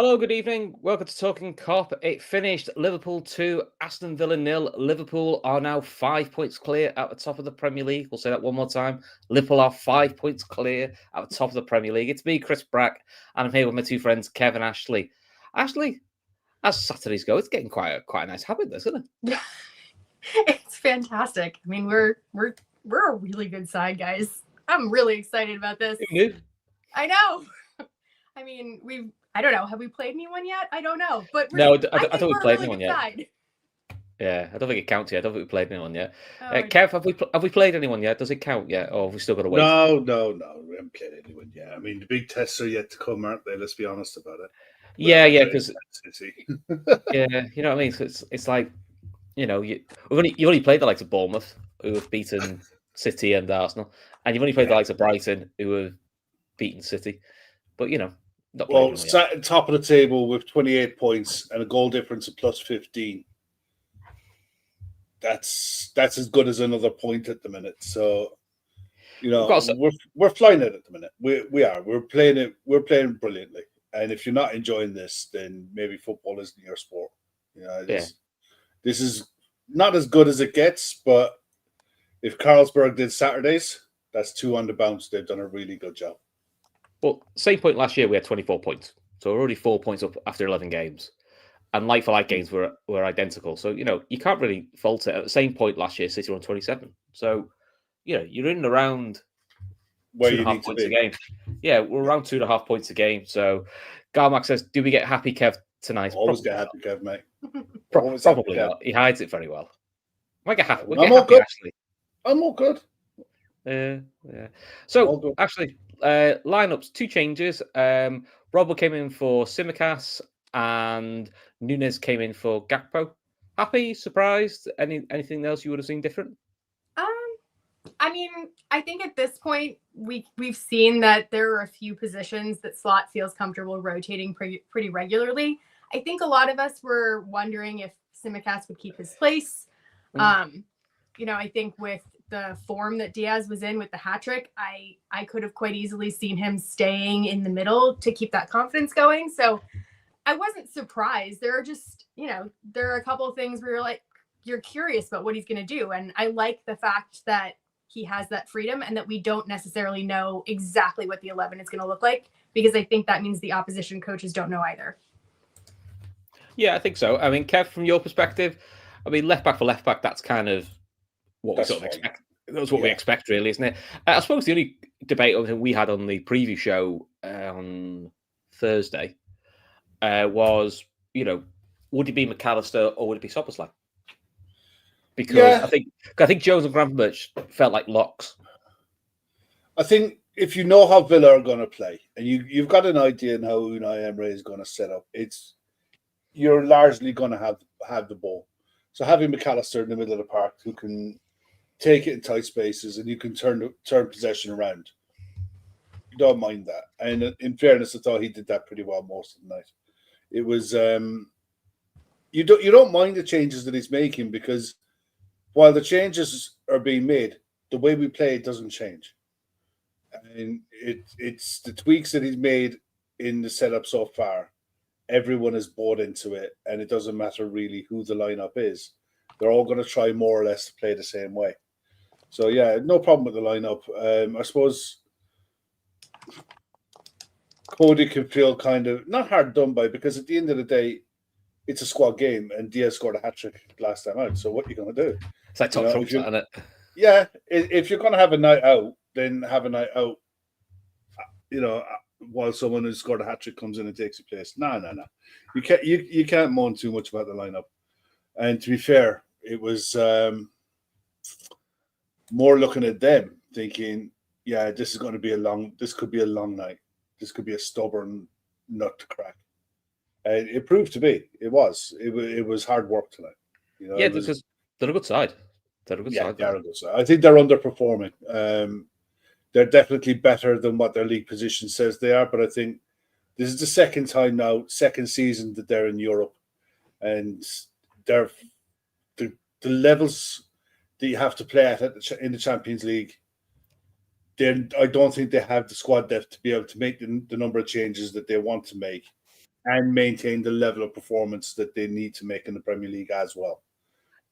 Hello, good evening. Welcome to Talkin Kop. It finished Liverpool 2, Aston Villa 0. Liverpool are now 5 points clear at the top of the Premier League. We'll say that one more time. Liverpool are 5 points clear at the top of the Premier League. It's me, Chris Brack, and I'm here with my two friends, Kev and Ashley. Ashley, as Saturdays go, it's getting quite a nice habit, isn't it? It's fantastic. I mean, we're a really good side, guys. I'm really excited about this. Who knew? I know. I mean, I don't know. Have we played anyone yet? I don't know. But No, I think don't think we we're played a really anyone good yet. side. Yeah, I don't think it counts yet. I don't think we played anyone yet. Oh, Kev, have we played anyone yet? Does it count yet? Or have we still got to wait? No. We haven't played anyone yet. I mean, the big tests are yet to come, aren't they? Let's be honest about it. Yeah, because yeah, you know what I mean. So it's like, you know, you only played the likes of Bournemouth, who have beaten City and Arsenal, and you've only played the likes of Brighton, who have beaten City. But you know, not sat at top of the table with 28 points and a goal difference of plus 15. That's as good as another point at the minute. So, you know, we're flying it at the minute. We are. We're playing it. We're playing brilliantly. And if you're not enjoying this, then maybe football isn't your sport. You know, this is not as good as it gets. But if Carlsberg did Saturdays, that's 2 on the bounce. They've done a really good job. Well, same point last year, we had 24 points. So we're already 4 points up after 11 games. And like-for-like games were identical. So, you know, you can't really fault it. At the same point last year, City were on 27. So, you know, you're in and around where 2.5 points a game. Yeah, we're around 2.5 points a game. So, Garmack says, do we get happy Kev tonight? Always get happy Kev, mate. Probably not. He hides it very well. Might get happy. I'm all good. Ashley. I'm all good. Yeah. So, actually, lineups, 2 changes. Robbo came in for Tsimikas and Nunez came in for Gakpo. Happy? Surprised? Anything else you would have seen different? I mean, I think at this point we've seen that there are a few positions that Slot feels comfortable rotating pretty regularly. I think a lot of us were wondering if Tsimikas would keep his place. You know, I think with the form that Diaz was in with the hat trick, I could have quite easily seen him staying in the middle to keep that confidence going. So I wasn't surprised. There are just, you know, there are a couple of things where you're curious about what he's going to do. And I like the fact that he has that freedom and that we don't necessarily know exactly what the 11 is going to look like, because I think that means the opposition coaches don't know either. Yeah, I think so. I mean, Kev, from your perspective, I mean, left back for left back, that's kind of what we sort of expect. That's what we expect, really, isn't it? I suppose the only debate we had on the preview show on Thursday was, you know, would it be McAllister or would it be Szoboszlai? Because I think Jones and Gravenberch felt like locks. I think if you know how Villa are going to play and you've got an idea on how Unai Emery is going to set up, you're largely going to have the ball. So having McAllister in the middle of the park who can take it in tight spaces and you can turn possession around, you don't mind that. And in fairness, I thought he did that pretty well most of the night. It was you don't mind the changes that he's making, because while the changes are being made, the way we play it doesn't change. And it's the tweaks that he's made in the setup so far. Everyone is bought into it, and it doesn't matter really who the lineup is. They're all going to try more or less to play the same way. So, yeah, no problem with the lineup. I suppose Cody can feel kind of not hard done by, because at the end of the day, it's a squad game, and Diaz scored a hat-trick last time out. So what are you going to do? It's like top trumps, isn't it? Yeah, if you're going to have a night out, then have a night out, you know, while someone who scored a hat-trick comes in and takes your place. No. You can't moan too much about the lineup. And to be fair, it was more looking at them thinking, yeah, this could be a long night. This could be a stubborn nut to crack. And it proved to be. It was hard work tonight. You know, yeah, because they're a good side. They're a good side. I think they're underperforming. They're definitely better than what their league position says they are. But I think this is the second season that they're in Europe, and they're the levels that you have to play at in the Champions League. I don't think they have the squad depth to be able to make the number of changes that they want to make and maintain the level of performance that they need to make in the Premier League as well.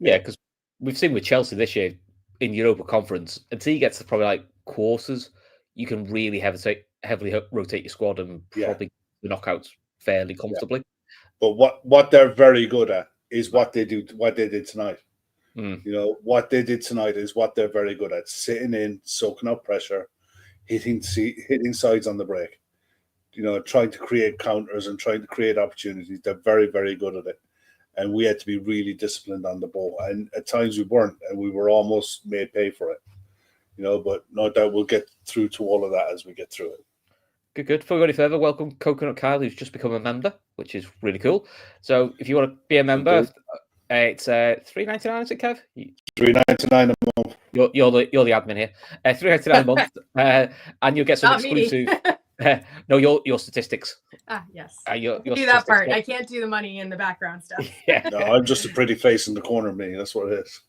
Yeah, because we've seen with Chelsea this year in Europa Conference, until you get to probably like quarters, you can really heavily rotate your squad and probably the knockouts fairly comfortably. But what they're very good at is what they did tonight. You know, what they did tonight is what they're very good at: sitting in, soaking up pressure, hitting sides on the break. You know, trying to create counters and trying to create opportunities. They're very, very good at it. And we had to be really disciplined on the ball. And at times we weren't, and we were almost made pay for it. You know, but no doubt we'll get through to all of that as we get through it. Good. Before we go any further, welcome Coconut Kyle, who's just become a member, which is really cool. So if you want to be a member, it's $3.99, is it, Kev? $3.99 a month. You're the admin here. $3.99 a month, and you'll get some exclusive. No, your statistics. Yes. Your do that part. I can't do the money in the background stuff. Yeah. No, I'm just a pretty face in the corner of me. That's what it is.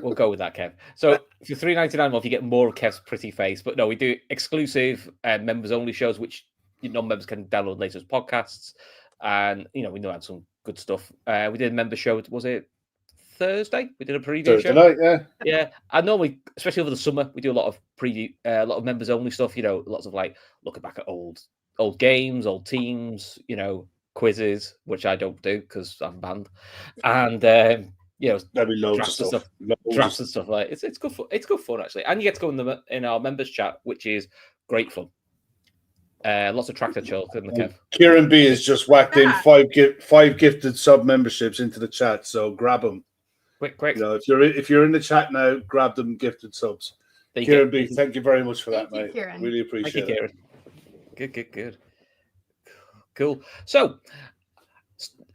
We'll go with that, Kev. So for $3.99 a month, you get more of Kev's pretty face. But no, we do exclusive members only shows, which non-members can download later as podcasts. And we had some good stuff. We did a member show. Was it Thursday? We did a preview show. Night, yeah. And normally, especially over the summer, we do a lot of preview, a lot of members only stuff. Lots of like looking back at old games, old teams. Quizzes, which I don't do because I'm banned. And that'd be loads of stuff. Drafts and stuff like it's good fun. It's good fun actually, and you get to go in our members chat, which is great fun. Lots of tractor children in the Kev. Kieran B has just whacked in five gifted sub memberships into the chat, so grab them. Quick! If you're in the chat now, grab them gifted subs. Kieran B, thank you very much for that, mate. Kieran. Really appreciate it. Good. Cool. So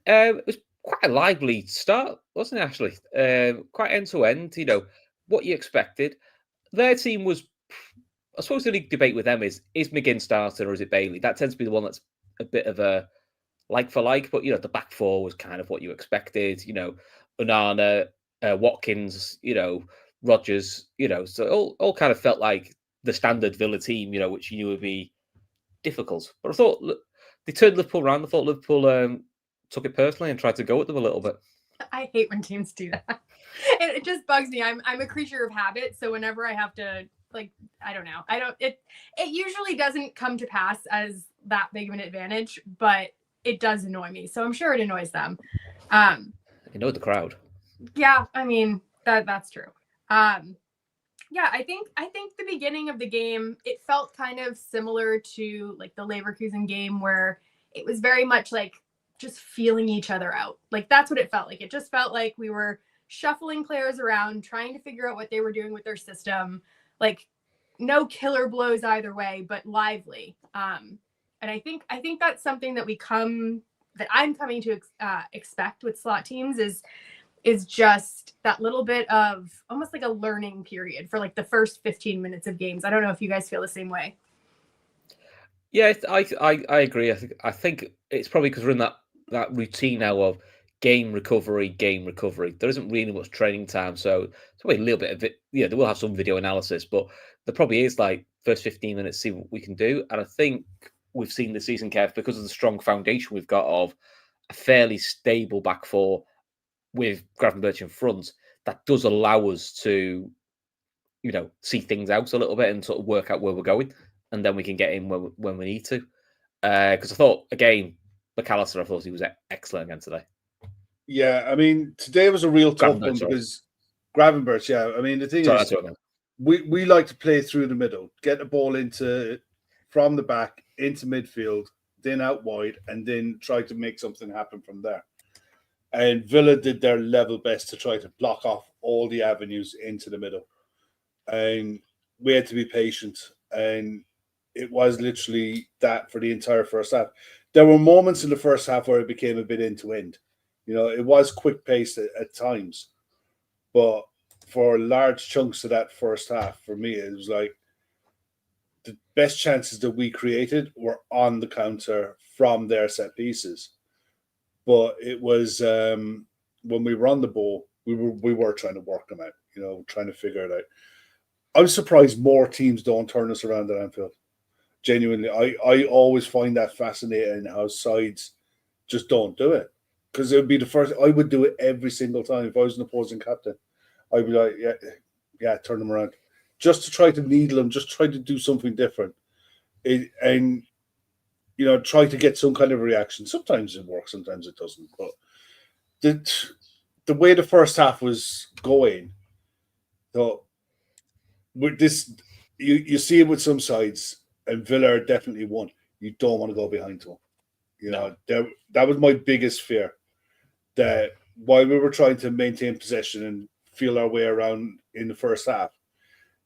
it was quite a lively start, wasn't it, Ashley? Quite end to end, what you expected. Their team was, I suppose the only debate with them is McGinn starting or is it Bailey? That tends to be the one that's a bit of a like for like, but the back four was kind of what you expected, Onana, Watkins, Rodgers, so all kind of felt like the standard Villa team, which you knew would be difficult. But I thought they turned Liverpool around. I thought Liverpool took it personally and tried to go at them a little bit. I hate when teams do that. It just bugs me. I'm a creature of habit, so whenever I have to, I don't know. It usually doesn't come to pass as that big of an advantage, but it does annoy me. So I'm sure it annoys them. The crowd. Yeah, I mean that's true. Yeah, I think the beginning of the game, it felt kind of similar to like the Leverkusen game where it was very much like just feeling each other out. Like that's what it felt like. It just felt like we were shuffling players around, trying to figure out what they were doing with their system. Like no killer blows either way, but lively. And I think that's something that I'm coming to expect with slot teams is just that little bit of almost like a learning period for like the first 15 minutes of games. I don't know if you guys feel the same way. Yeah, I agree. I think it's probably because we're in that routine now of game recovery. There isn't really much training time, so it's probably a little bit of it. They will have some video analysis, but there probably is like first 15 minutes, see what we can do. And I think we've seen this season, Kev, because of the strong foundation we've got of a fairly stable back four with Gravenberch in front, that does allow us to, see things out a little bit and sort of work out where we're going, and then we can get in when we need to. Because I thought, again, McAllister, I thought he was excellent again today. Yeah, I mean, today was a real tough one because Gravenberch, yeah. I mean, the thing is, we like to play through the middle, get the ball from the back into midfield, then out wide, and then try to make something happen from there. And Villa did their level best to try to block off all the avenues into the middle. And we had to be patient. And it was literally that for the entire first half. There were moments in the first half where it became a bit end-to-end. It was quick paced at times. But for large chunks of that first half, for me, it was like the best chances that we created were on the counter from their set pieces. But it was when we were on the ball, we were trying to work them out, trying to figure it out. I'm surprised more teams don't turn us around at Anfield. Genuinely, I always find that fascinating how sides just don't do it. Because it would be the first. I would do it every single time if I was an opposing captain. I'd be like, yeah, turn them around, just to try to needle them, just try to do something different, and try to get some kind of reaction. Sometimes it works, sometimes it doesn't. But the way the first half was going, though, with this, you see it with some sides, and Villa definitely won. You don't want to go behind to them. That was my biggest fear. That while we were trying to maintain possession and feel our way around in the first half,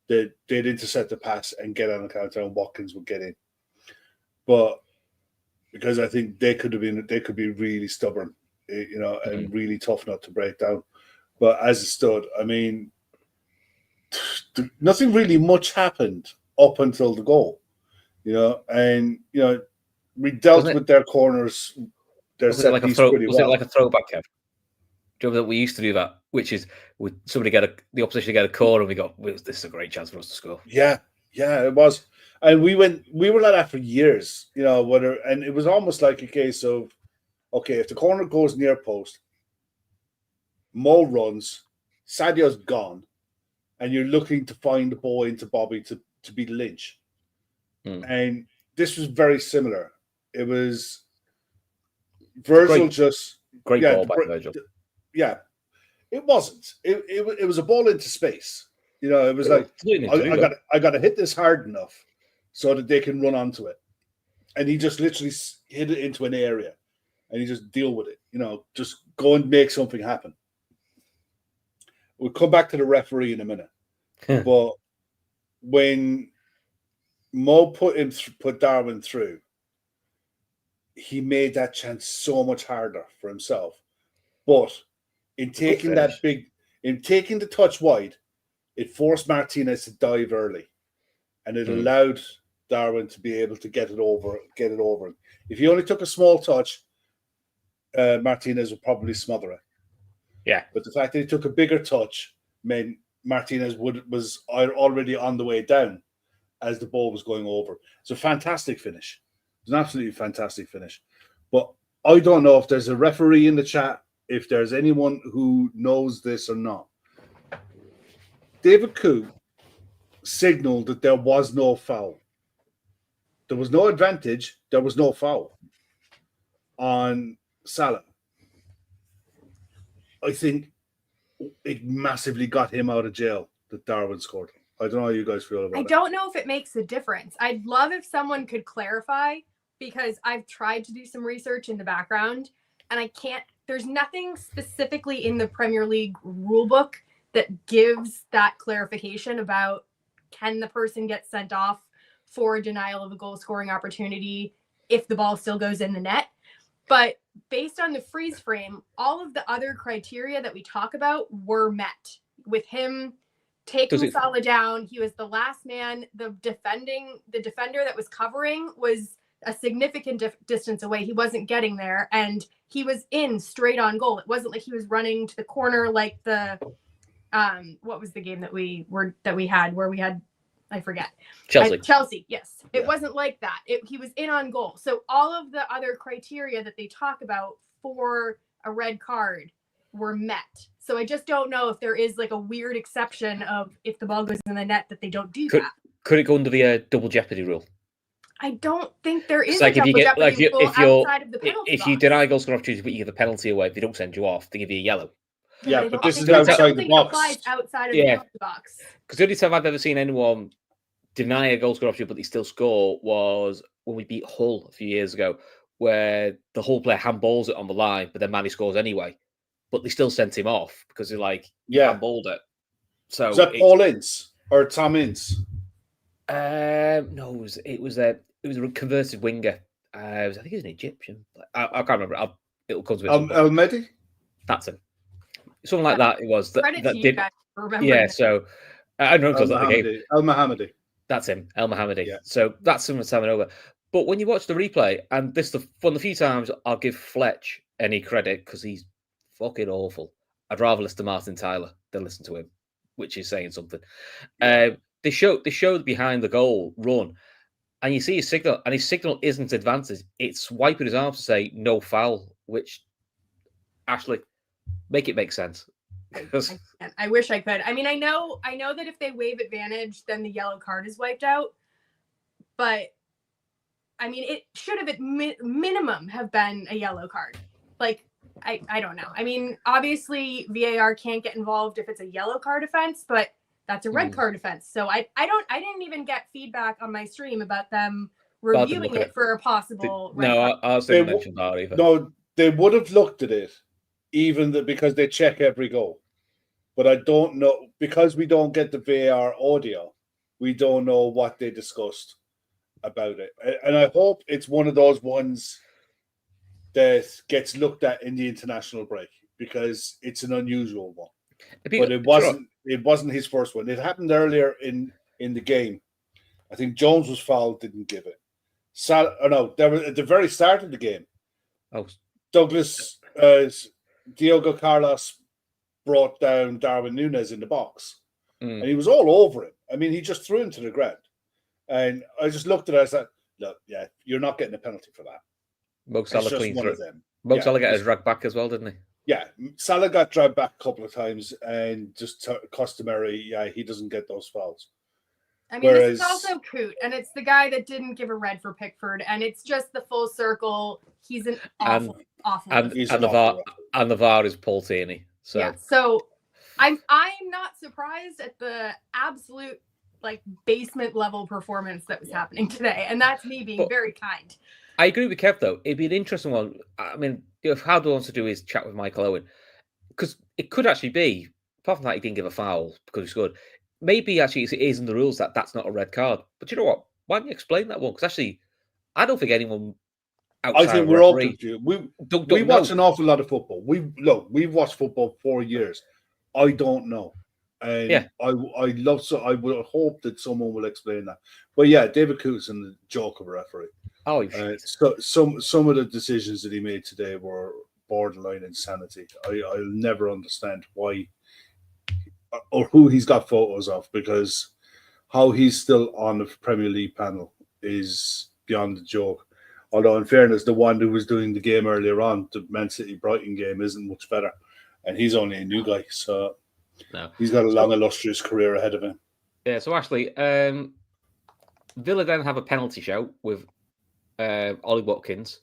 that they'd intercept the pass and get on the counter, and Watkins would get in. But because I think they could be really stubborn, and really tough not to break down. But as it stood, I mean, nothing really much happened up until the goal, and we dealt with their corners. Was it like a throwback, Kev? Do you remember that we used to do that? Which is, would somebody the opposition get a corner, and we go, "This is a great chance for us to score." Yeah, it was, and we were like that for years, and it was almost like a case of, okay, if the corner goes near post, Mo runs, Sadio's gone, and you're looking to find the ball into Bobby to beat Lynch, and this was very similar. It was Virgil great ball back, Virgil. Yeah, it wasn't. It was a ball into space. It was like I got to hit this hard enough so that they can run onto it, and he just literally hit it into an area, and he just deal with it. Just go and make something happen. We'll come back to the referee in a minute, but when Mo put Darwin through, he made that chance so much harder for himself, but. In taking the touch wide, it forced Martinez to dive early, and it allowed Darwin to be able to get it over. If he only took a small touch, Martinez would probably smother it. Yeah, but the fact that he took a bigger touch meant Martinez was already on the way down as the ball was going over. It's a fantastic finish. It's an absolutely fantastic finish. But I don't know if there's a referee in the chat. If there's anyone who knows this or not, David Koo signaled that there was no foul. There was no advantage. There was no foul on Salah. I think it massively got him out of jail that Darwin scored. I don't know how you guys feel about it. I don't know if it makes a difference. I'd love if someone could clarify, because I've tried to do some research in the background, and I can't. There's nothing specifically in the Premier League rulebook that gives that clarification about, can the person get sent off for denial of a goal scoring opportunity if the ball still goes in the net. But based on the freeze frame, all of the other criteria that we talk about were met. With him taking Salah down, he was the last man. The defender that was covering was a significant distance away. He wasn't getting there, and he was in straight on goal. It wasn't like he was running to the corner like the what was the game that we had where we had, I forget. Chelsea, yes. Yeah. It wasn't like that. He was in on goal. So all of the other criteria that they talk about for a red card were met. So I just don't know if there is like a weird exception of if the ball goes in the net that they don't do that. Could it go under the double jeopardy rule? I don't think there is like a double jeopardy rule outside of the penalty box. You deny goal scoring opportunity, but you give the penalty away, if they don't send you off, they give you a yellow. Yeah, but this is outside the box. Outside of the penalty box. Because the only time I've ever seen anyone deny a goal scoring opportunity, but they still score, was when we beat Hull a few years ago, where the Hull player handballs it on the line, but then Manny scores anyway. But they still sent him off because they handballed it. So was that Paul Ince or Tom Ince? No, it was a converted winger. I think he was an Egyptian. I can't remember. It'll come to me. El Mehdi? That's him. Something like that. It was. Credit to you guys for remembering. Yeah. So I don't know if it was that game. El Mohammadi. That's him, El Mohammadi. Yeah. So that's similar to having over. But when you watch the replay, and this is one of the few times I'll give Fletch any credit because he's fucking awful. I'd rather listen to Martin Tyler than listen to him, which is saying something. They showed behind the goal run, and you see his signal, and his signal isn't advances. It's wiping his arms to say no foul which Ashley make it make sense. I wish I could. I mean, I know that if they waive advantage, then the yellow card is wiped out. But I mean, it should have at minimum have been a yellow card. Like, I don't know. I mean, obviously VAR can't get involved if it's a yellow card offense, but that's a red card offense. So I didn't even get feedback on my stream about them reviewing it for a possible red card. I didn't mention that either. No, they would have looked at it, because they check every goal. But I don't know, because we don't get the VAR audio, we don't know what they discussed about it. And I hope it's one of those ones that gets looked at in the international break, because it's an unusual one. But it wasn't his first one. It happened earlier in the game. I think Jones was fouled, didn't give it. There was at the very start of the game. Douglas Diogo Carlos brought down Darwin Nunez in the box, and he was all over him. I mean, he just threw him to the ground, and I just looked at it. I said, "Look, yeah, you're not getting a penalty for that." Mo Salah clean through. Mo Salah got his dragged back as well, didn't he? Yeah, Salah got dragged back a couple of times, and just customary. Yeah, he doesn't get those fouls. I mean, this is also Coote, and it's the guy that didn't give a red for Pickford, and it's just the full circle. He's an awful. And the VAR is Paul Tierney. So yeah, so I'm not surprised at the absolute basement level performance that was happening today, and that's me being very kind. I agree with Kev though. It'd be an interesting one. I mean, if Howard wants to do his chat with Michael Owen, because it could actually be, apart from that, he didn't give a foul because he scored. Maybe actually it is in the rules that that's not a red card. But you know what? Why don't you explain that one? Because actually, I don't think anyone. I think we're open to it. We watch an awful lot of football. We've watched football for years. I don't know, and I would hope that someone will explain that. But yeah, David Coulson, the joke of a referee. So some of the decisions that he made today were borderline insanity. I'll never understand why or who he's got photos of, because how he's still on the Premier League panel is beyond the joke. Although, in fairness, the one who was doing the game earlier on, the Man City Brighton game, isn't much better. And he's only a new guy. So he's got a long, illustrious career ahead of him. Yeah, so actually, Villa then have a penalty shout with Ollie Watkins,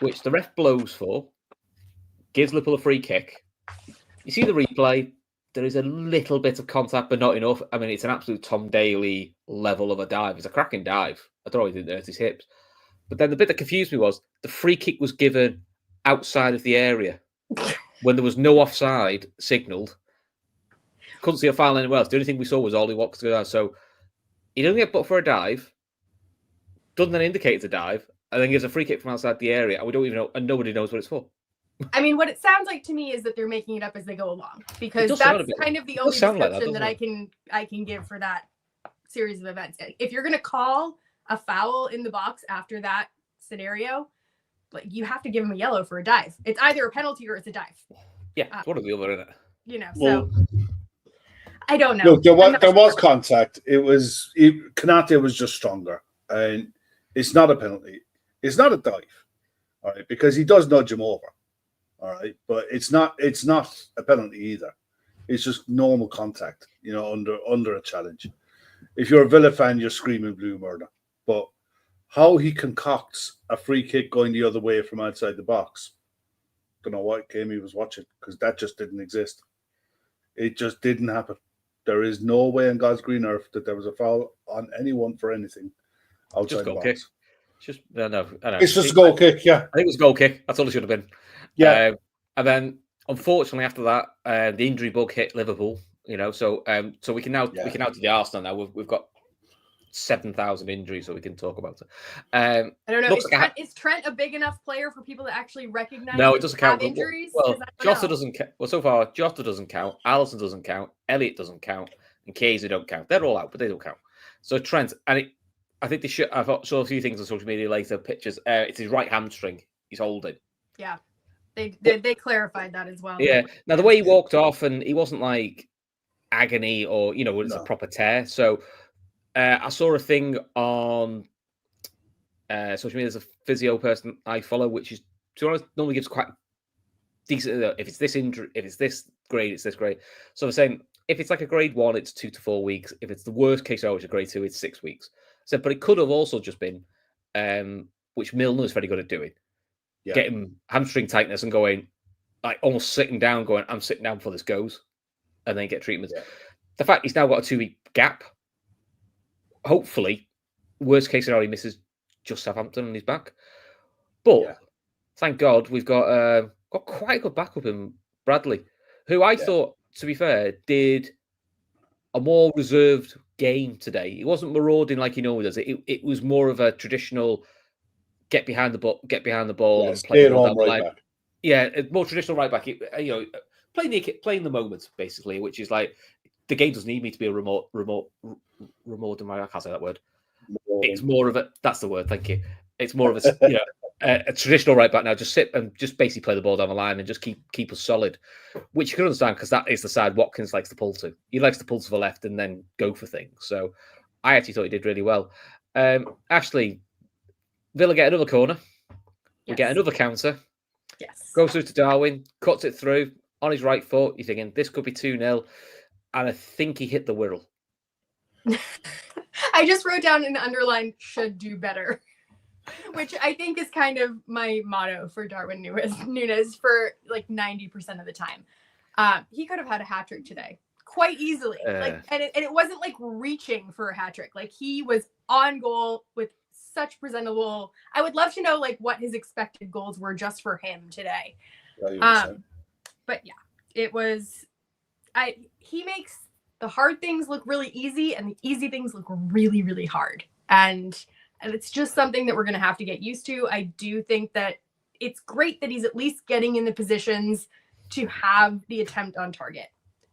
which the ref blows for, gives Liverpool a free kick. You see the replay, there is a little bit of contact, but not enough. I mean, it's an absolute Tom Daly level of a dive. It's a cracking dive. I don't know if he didn't hurt his hips. But then the bit that confused me was the free kick was given outside of the area when there was no offside signalled. Couldn't see a foul anywhere else. The only thing we saw was Ollie Watkins go down. So he doesn't get booked for a dive, doesn't then indicate it's a dive, and then gives a free kick from outside the area, and we don't even know, and nobody knows what it's for. I mean, what it sounds like to me is that they're making it up as they go along, because that's kind of the only description that I can give for that series of events. If you're going to call a foul in the box after that scenario, you have to give him a yellow for a dive. It's either a penalty or it's a dive. Yeah, what are the other in it? So I don't know. Look, there was contact. Konate was just stronger, and it's not a penalty. It's not a dive, all right, because he does nudge him over, all right, but it's not a penalty either. It's just normal contact, under a challenge. If you're a Villa fan, you're screaming blue murder. But how he concocts a free kick going the other way from outside the box, don't know what game he was watching, because that just didn't exist. It just didn't happen. There is no way in God's green earth that there was a foul on anyone for anything outside the box. Kick. It's just a goal kick, yeah. I think it was a goal kick. That's all it should have been. Yeah. And then, unfortunately, after that, the injury bug hit Liverpool. So we can now do the Arsenal now. We've got 7,000 injuries, so we can talk about it. I don't know. Is Trent a big enough player for people to actually recognize? No, it doesn't count. Injuries? Well, Jota doesn't count. Well, so far, Jota doesn't count. Alisson doesn't count. Elliott doesn't count. And Casey don't count. They're all out, but they don't count. So Trent, and I think they should. I saw a few things on social media later. Pictures. It's his right hamstring. He's holding. Yeah, they clarified that as well. Yeah. Now the way he walked off, and he wasn't like agony or it's a proper tear. So. I saw a thing on social media. There's a physio person I follow, which is to be honest, normally gives quite decent. If it's this injury, if it's this grade, it's this grade. So I'm saying if it's like a grade 1, it's 2 to 4 weeks. If it's the worst case scenario, it's a grade 2, it's 6 weeks. So, but it could have also just been, which Milner is very good at doing, getting hamstring tightness and going, like almost sitting down, going, I'm sitting down before this goes, and then get treatment. Yeah. The fact he's now got a 2-week gap, hopefully, worst case scenario, he misses just Southampton and he's back. But thank God we've got quite a good backup in Bradley, who I thought, to be fair, did a more reserved game today. He wasn't marauding like he normally does. It was more of a traditional get behind the ball, and play the ball right back. Yeah, more traditional right back. Playing the moment basically, which is like the game doesn't need me to be a remote. I can't say that word. It's more of a. That's the word. Thank you. It's more of a a traditional right back now. Just sit and just basically play the ball down the line and just keep us solid, which you can understand because that is the side Watkins likes to pull to. He likes to pull to the left and then go for things. So I actually thought he did really well. Ashley, Villa get another corner. We get another counter. Yes. Goes through to Darwin, cuts it through on his right foot. You're thinking this could be 2-0, and I think he hit the Wirral. I just wrote down an underline should do better, which I think is kind of my motto for Darwin Nunez for like 90% of the time. He could have had a hat trick today quite easily. And it wasn't like reaching for a hat trick. Like he was on goal with such presentable. I would love to know like what his expected goals were just for him today. But yeah, it was. He makes the hard things look really easy and the easy things look really, really hard. And it's just something that we're going to have to get used to. I do think that it's great that he's at least getting in the positions to have the attempt on target.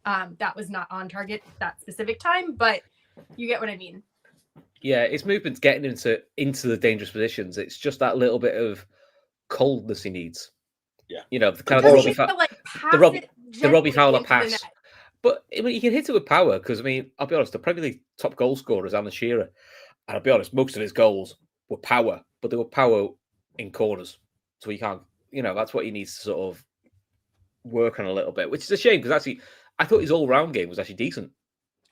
That was not on target that specific time, but you get what I mean. Yeah, his movement's getting into the dangerous positions. It's just that little bit of coldness he needs. Yeah, the kind of the Robbie Fowler pass. But I mean, you can hit it with power because I mean, I'll be honest, the Premier League top goal scorer is Alan Shearer, and I'll be honest, most of his goals were power, but they were power in corners. So he can't, that's what he needs to sort of work on a little bit, which is a shame because actually, I thought his all-round game was actually decent.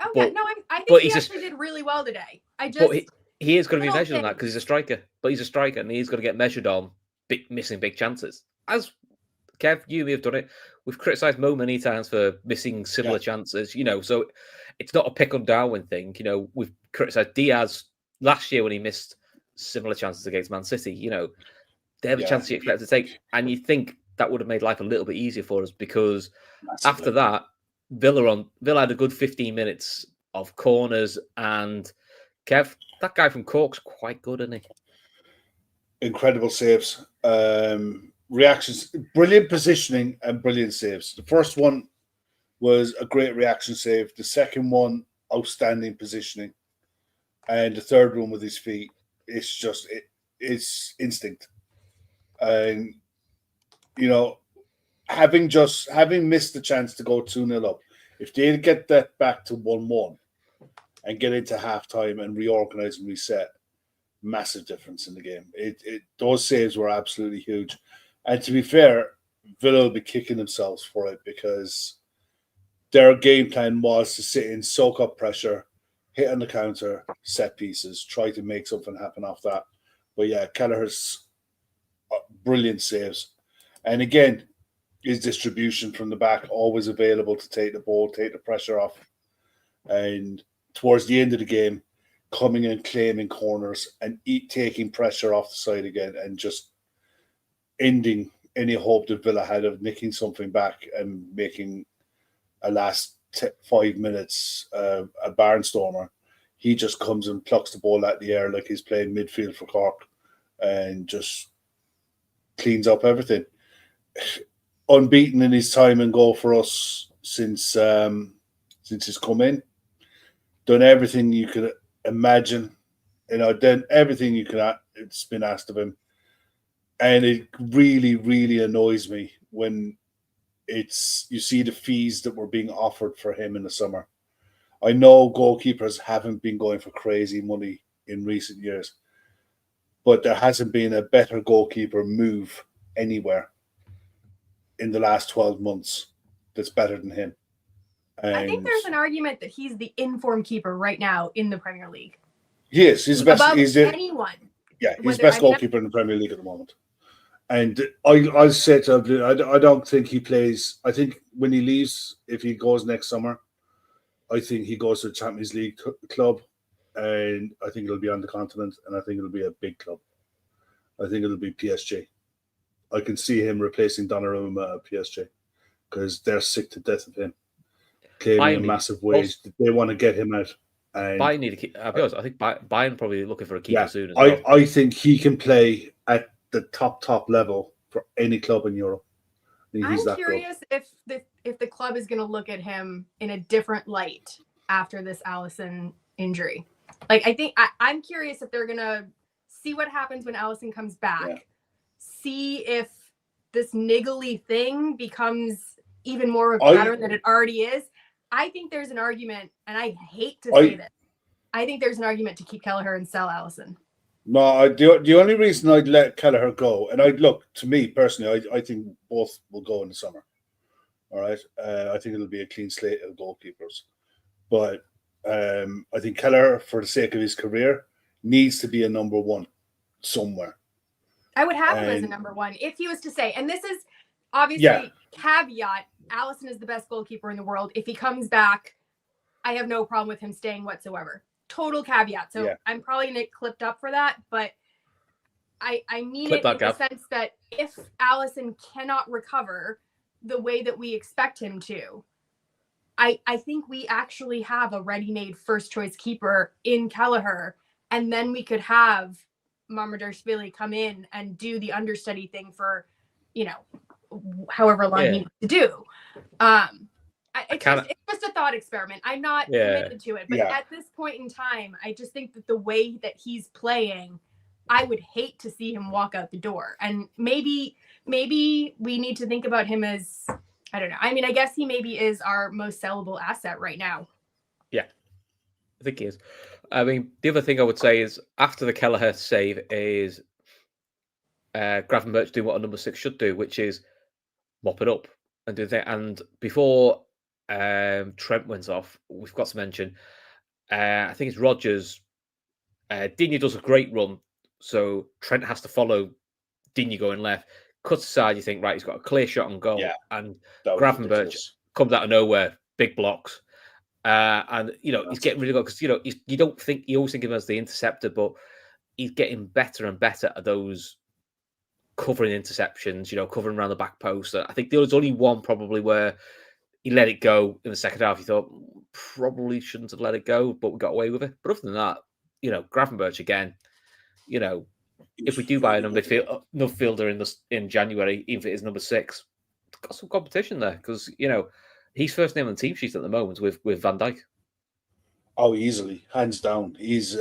Oh yeah, no, I think he actually did really well today. But he is going to be measured on that because he's a striker. But he's a striker, and he's going to get measured on missing big chances. As Kev, you may have done it. We've criticised Mo many times for missing similar chances. So it's not a pick on Darwin thing. We've criticised Diaz last year when he missed similar chances against Man City. They're the chances you expect to take, and you think that would have made life a little bit easier for us because after that, Villa had a good 15 minutes of corners, and Kev, that guy from Cork's quite good, isn't he? Incredible saves, reactions, brilliant positioning, and brilliant saves. The first one was a great reaction save. The second one, outstanding positioning, and the third one with his feet. It's instinct, and having missed the chance to go 2-0 up, if they get that back to 1-1 and get into halftime and reorganize and reset, massive difference in the game. Those saves were absolutely huge. And to be fair, Villa will be kicking themselves for it because their game plan was to sit in, soak up pressure, hit on the counter, set pieces, try to make something happen off that. But yeah, Kelleher's brilliant saves. And again, his distribution from the back, always available to take the ball, take the pressure off. And towards the end of the game, coming and claiming corners and taking pressure off the side again and just ending any hope that Villa had of nicking something back and making a last 5 minutes a barnstormer. He just comes and plucks the ball out of the air like he's playing midfield for Cork and just cleans up everything. Unbeaten in his time and goal for us since he's come in. Done everything you could imagine, done everything you could. It's been asked of him, and it really, really annoys me when you see the fees that were being offered for him in the summer. I know goalkeepers haven't been going for crazy money in recent years, but there hasn't been a better goalkeeper move anywhere in the last 12 months that's better than him. And I think there's an argument that he's the informed keeper right now in the Premier League. He is. He's the best. Above He's anyone. Yeah, he's the best goalkeeper in the Premier League at the moment. And I said to him, I don't think he plays. I think when he leaves, if he goes next summer, I think he goes to the Champions League club, and I think it'll be on the continent, and I think it'll be a big club. I think it'll be PSG. I can see him replacing Donnarumma at PSG because they're sick to death of him, claiming a massive wage. They want to get him out. And Bayern need to keep. I'll be honest, I think Bayern probably looking for a keeper soon as well. I think he can play at the top level for any club in Europe. I'm curious if the club is going to look at him in a different light after this Alisson injury. Like, I think I'm curious if they're going to see what happens when Alisson comes back, see if this niggly thing becomes even more of a pattern than it already is. I think there's an argument, and I hate to say this, I think there's an argument to keep Kelleher and sell Alisson. No, the only reason I'd let Kelleher go, and to me personally, I think both will go in the summer. All right, I think it'll be a clean slate of goalkeepers, but I think Kelleher, for the sake of his career, needs to be a number one somewhere. I would have him as a number one if he was to say, and this is obviously caveat, Alisson is the best goalkeeper in the world. If he comes back, I have no problem with him staying whatsoever. Total caveat. So I'm probably going to get clipped up for that, but I mean it in the sense that if Alisson cannot recover the way that we expect him to, I think we actually have a ready-made first-choice keeper in Kelleher, and then we could have Mamardashvili come in and do the understudy thing for, however long he needs to do. It's just a thought experiment. I'm not committed to it, but at this point in time, I just think that the way that he's playing, I would hate to see him walk out the door. And maybe we need to think about him as, I don't know. I mean, I guess he maybe is our most sellable asset right now. Yeah, I think he is. I mean, the other thing I would say is after the Kelleher save is Gravenberch doing what a number 6 should do, which is mop it up and do that. And before Trent went off, we've got to mention, I think it's Rodgers. Digne does a great run, so Trent has to follow Digne going left. Cuts aside, you think, right, he's got a clear shot on goal, and Gravenberch comes out of nowhere, big blocks. And, he's getting really good because, you don't think, you always think of him as the interceptor, but he's getting better and better at those covering interceptions, covering around the back post. I think there was only one probably where he let it go in the second half. He thought probably shouldn't have let it go, but we got away with it. But other than that, Gravenberch again, if we do buy a midfielder in January, even if it is number 6, got some competition there because, he's first name on the team sheet at the moment with Van Dijk. Oh, easily, hands down. He's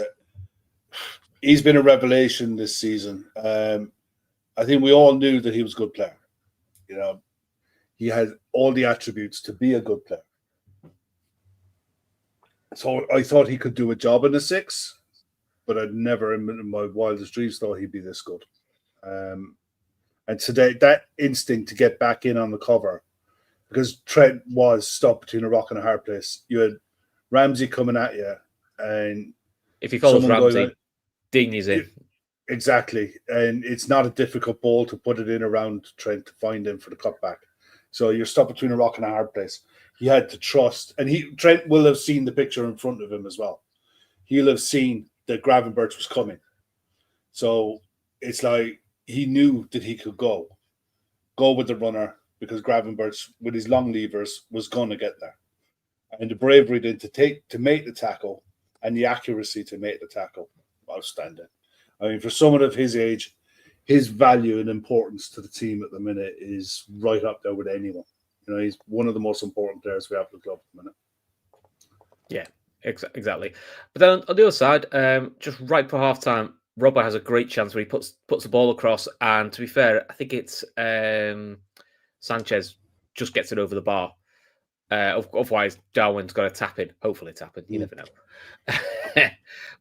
been a revelation this season. I think we all knew that he was a good player. He had all the attributes to be a good player. So I thought he could do a job in the 6, but I'd never in my wildest dreams thought he'd be this good. And today, that instinct to get back in on the cover, because Trent was stuck between a rock and a hard place. You had Ramsey coming at you, and if he follows Ramsey, Digne's in. Exactly, and it's not a difficult ball to put it in around Trent to find him for the cutback. So you're stuck between a rock and a hard place. He had to trust, and Trent will have seen the picture in front of him as well. He'll have seen that Gravenberch was coming. So it's like he knew that he could go with the runner because Gravenberch, with his long levers, was going to get there. And the bravery then to make the tackle and the accuracy to make the tackle, outstanding. I mean, for someone of his age, his value and importance to the team at the minute is right up there with anyone. He's one of the most important players we have at the club at the minute. Yeah, exactly. But then on the other side, just right before half-time, Robbo has a great chance where he puts the ball across, and to be fair, I think it's Sanchez just gets it over the bar. Otherwise, Darwin's got to tap in. Hopefully tap in. You never know.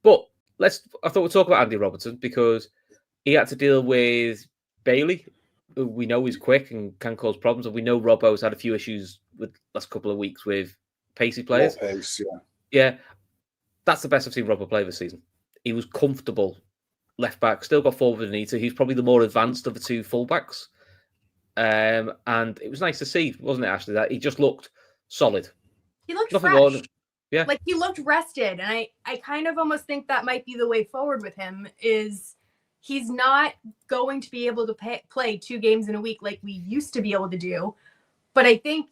But I thought we'd talk about Andy Robertson because he had to deal with Bailey we know he's quick and can cause problems, and we know Robbo's had a few issues with last couple of weeks with pacey players. Pace, yeah, that's the best I've seen Robbo play this season. He was comfortable left back, still got forward Anita. He's probably the more advanced of the two fullbacks. And it was nice to see, wasn't it, Ashley, that he just looked solid. He looked Nothing fresh. more. Yeah. Like he looked rested. And I kind of almost think that might be the way forward with him is he's not going to be able to play 2 games in a week like we used to be able to do. But I think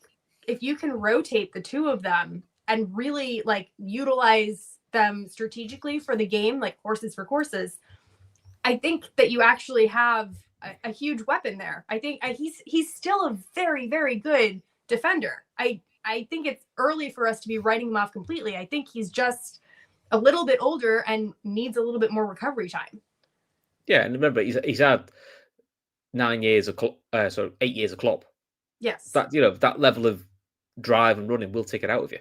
if you can rotate the two of them and really like utilize them strategically for the game, like horses for courses, I think that you actually have a huge weapon there. I think he's still a very, very good defender. I think it's early for us to be writing him off completely. I think he's just a little bit older and needs a little bit more recovery time. Yeah, and remember, he's had 8 years of Klopp. Yes. That that level of drive and running will take it out of you.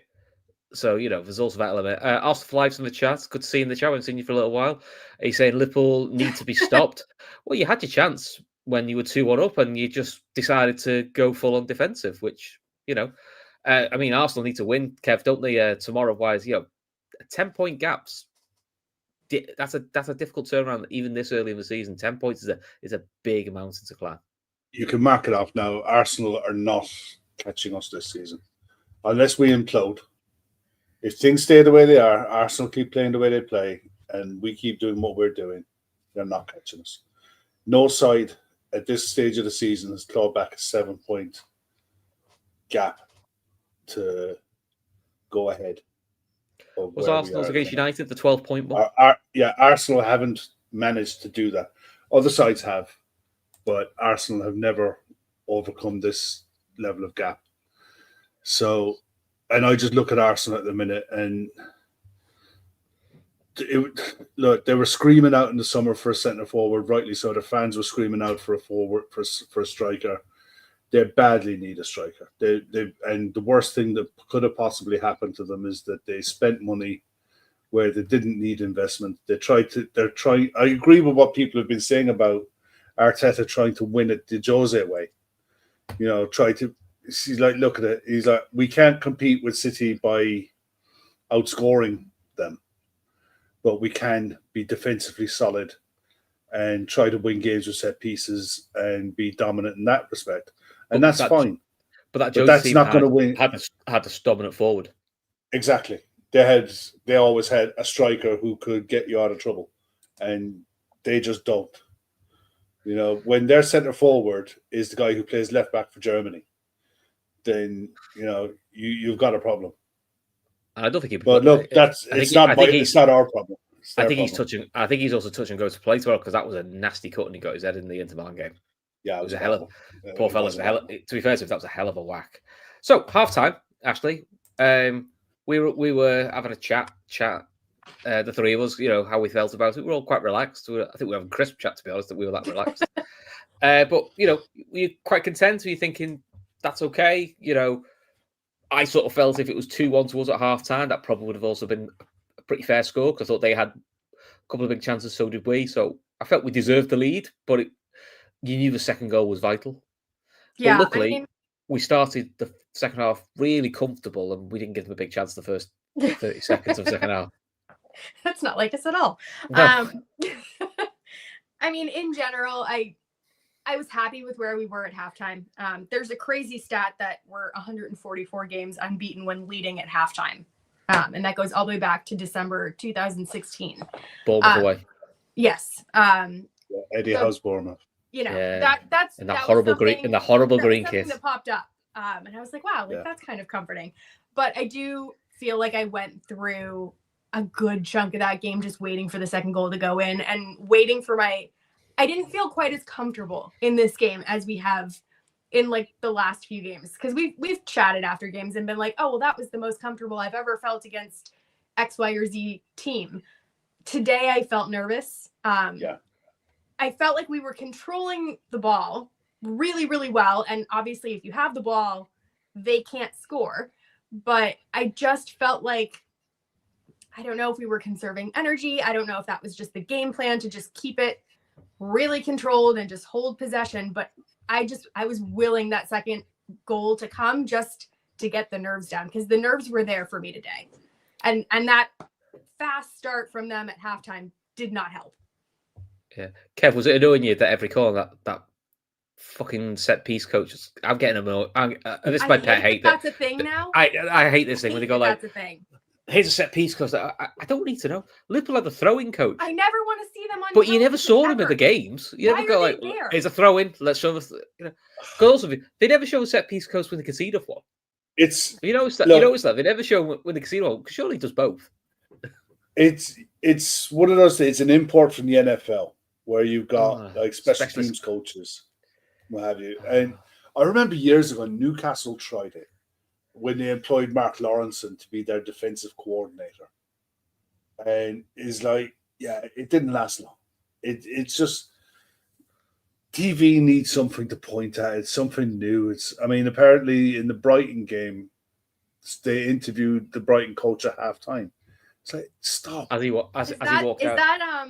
So, there's also that element. Arsenal for Life's in the chat. Good to see you in the chat. I haven't seen you for a little while. He's saying Liverpool need to be stopped. Well, you had your chance when you were 2-1 up and you just decided to go full on defensive, which, Arsenal need to win, Kev, don't they, tomorrow? Wise, 10-point gaps. That's a difficult turnaround, even this early in the season. 10 points is a big mountain to climb. You can mark it off now. Arsenal are not catching us this season. Unless we implode. If things stay the way they are, Arsenal keep playing the way they play, and we keep doing what we're doing, they're not catching us. No side at this stage of the season has clawed back a 7-point gap to go ahead. Was Arsenal's against United the 12-point one? Arsenal haven't managed to do that. Other sides have, but Arsenal have never overcome this level of gap. So, and I just look at Arsenal at the minute, and they were screaming out in the summer for a centre forward, rightly so. The fans were screaming out for a forward, for a striker. They badly need a striker. And the worst thing that could have possibly happened to them is that they spent money where they didn't need investment. I agree with what people have been saying about Arteta trying to win it the Jose way. He's like, look at it. He's like, we can't compete with City by outscoring them, but we can be defensively solid and try to win games with set pieces and be dominant in that respect. And that's fine. But that's not going to win. Had a dominant forward. Exactly. They always had a striker who could get you out of trouble, and they just don't. When their centre forward is the guy who plays left back for Germany, then you've got a problem. I don't think he. But look, it's not our problem. I think he's touching. I think he's also touching goes to play tomorrow because that was a nasty cut and he got his head in the Inter Milan game. Yeah, it was a hell of poor fella. To be fair to him, that was a hell of a whack. So half time, Ashley, we were having a chat. The three of us, how we felt about it. We were all quite relaxed. I think we were having a crisp chat, to be honest, that we were that relaxed. But were you quite content? Were you thinking that's okay? I sort of felt if it was 2-1 towards at half time, that probably would have also been a pretty fair score because I thought they had a couple of big chances, so did we. So I felt we deserved the lead, but you knew the second goal was vital. Yeah, but luckily, we started the second half really comfortable and we didn't give them a big chance the first 30 seconds of the second half. That's not like us at all. No. In general, I was happy with where we were at halftime. There's a crazy stat that we're 144 games unbeaten when leading at halftime. And that goes all the way back to December 2016. Bournemouth away. Yes. Eddie Howe's Bournemouth. That's in the horrible green kit that popped up. And I was like, wow, that's kind of comforting. But I do feel like I went through a good chunk of that game just waiting for the second goal to go in and waiting for I didn't feel quite as comfortable in this game as we have in like the last few games because we've chatted after games and been like, oh well, that was the most comfortable I've ever felt against X, Y, or Z team. Today I felt nervous. I felt like we were controlling the ball really, really well, and obviously if you have the ball, they can't score. But I just felt like I don't know if we were conserving energy. I don't know if that was just the game plan to just keep it really controlled and just hold possession. But I was willing that second goal to come just to get the nerves down, because the nerves were there for me today. And that fast start from them at halftime did not help. Yeah. Kev, was it annoying you that every corner that fucking set piece coach? I'm getting annoyed. This is my pet hate. That's a thing now. I hate this thing when they go like, that's a thing. Here's a set piece coach. I don't need to know. Liverpool had the throwing coach. I never want to see them on. But you never saw him in the games. You never go like, here's a throw in. Let's show us. Goals of it. They never show a set piece coach when they concede off one. It's you notice that they never show when they concede one, because surely he does both. It's one of those things. It's an import from the NFL where you've got like special teams coaches, what have you. And I remember years ago Newcastle tried it when they employed Mark Lawrenson to be their defensive coordinator, and it's like, it didn't last long. It's just TV needs something to point at. It's something new. Apparently in the Brighton game, they interviewed the Brighton coach at halftime. It's like, stop. As he walked out. Is that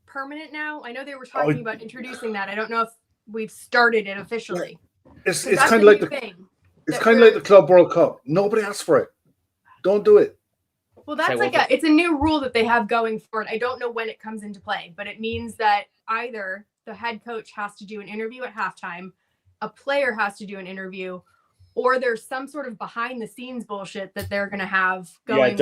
permanent now? I know they were talking about introducing that. I don't know if we've started it officially. It's kind of like the Club World Cup. Nobody asked for it. Don't do it. Well, that's it's a new rule that they have going forward. I don't know when it comes into play, but it means that either the head coach has to do an interview at halftime, a player has to do an interview, or there's some sort of behind the scenes bullshit that they're going to have going. Yeah,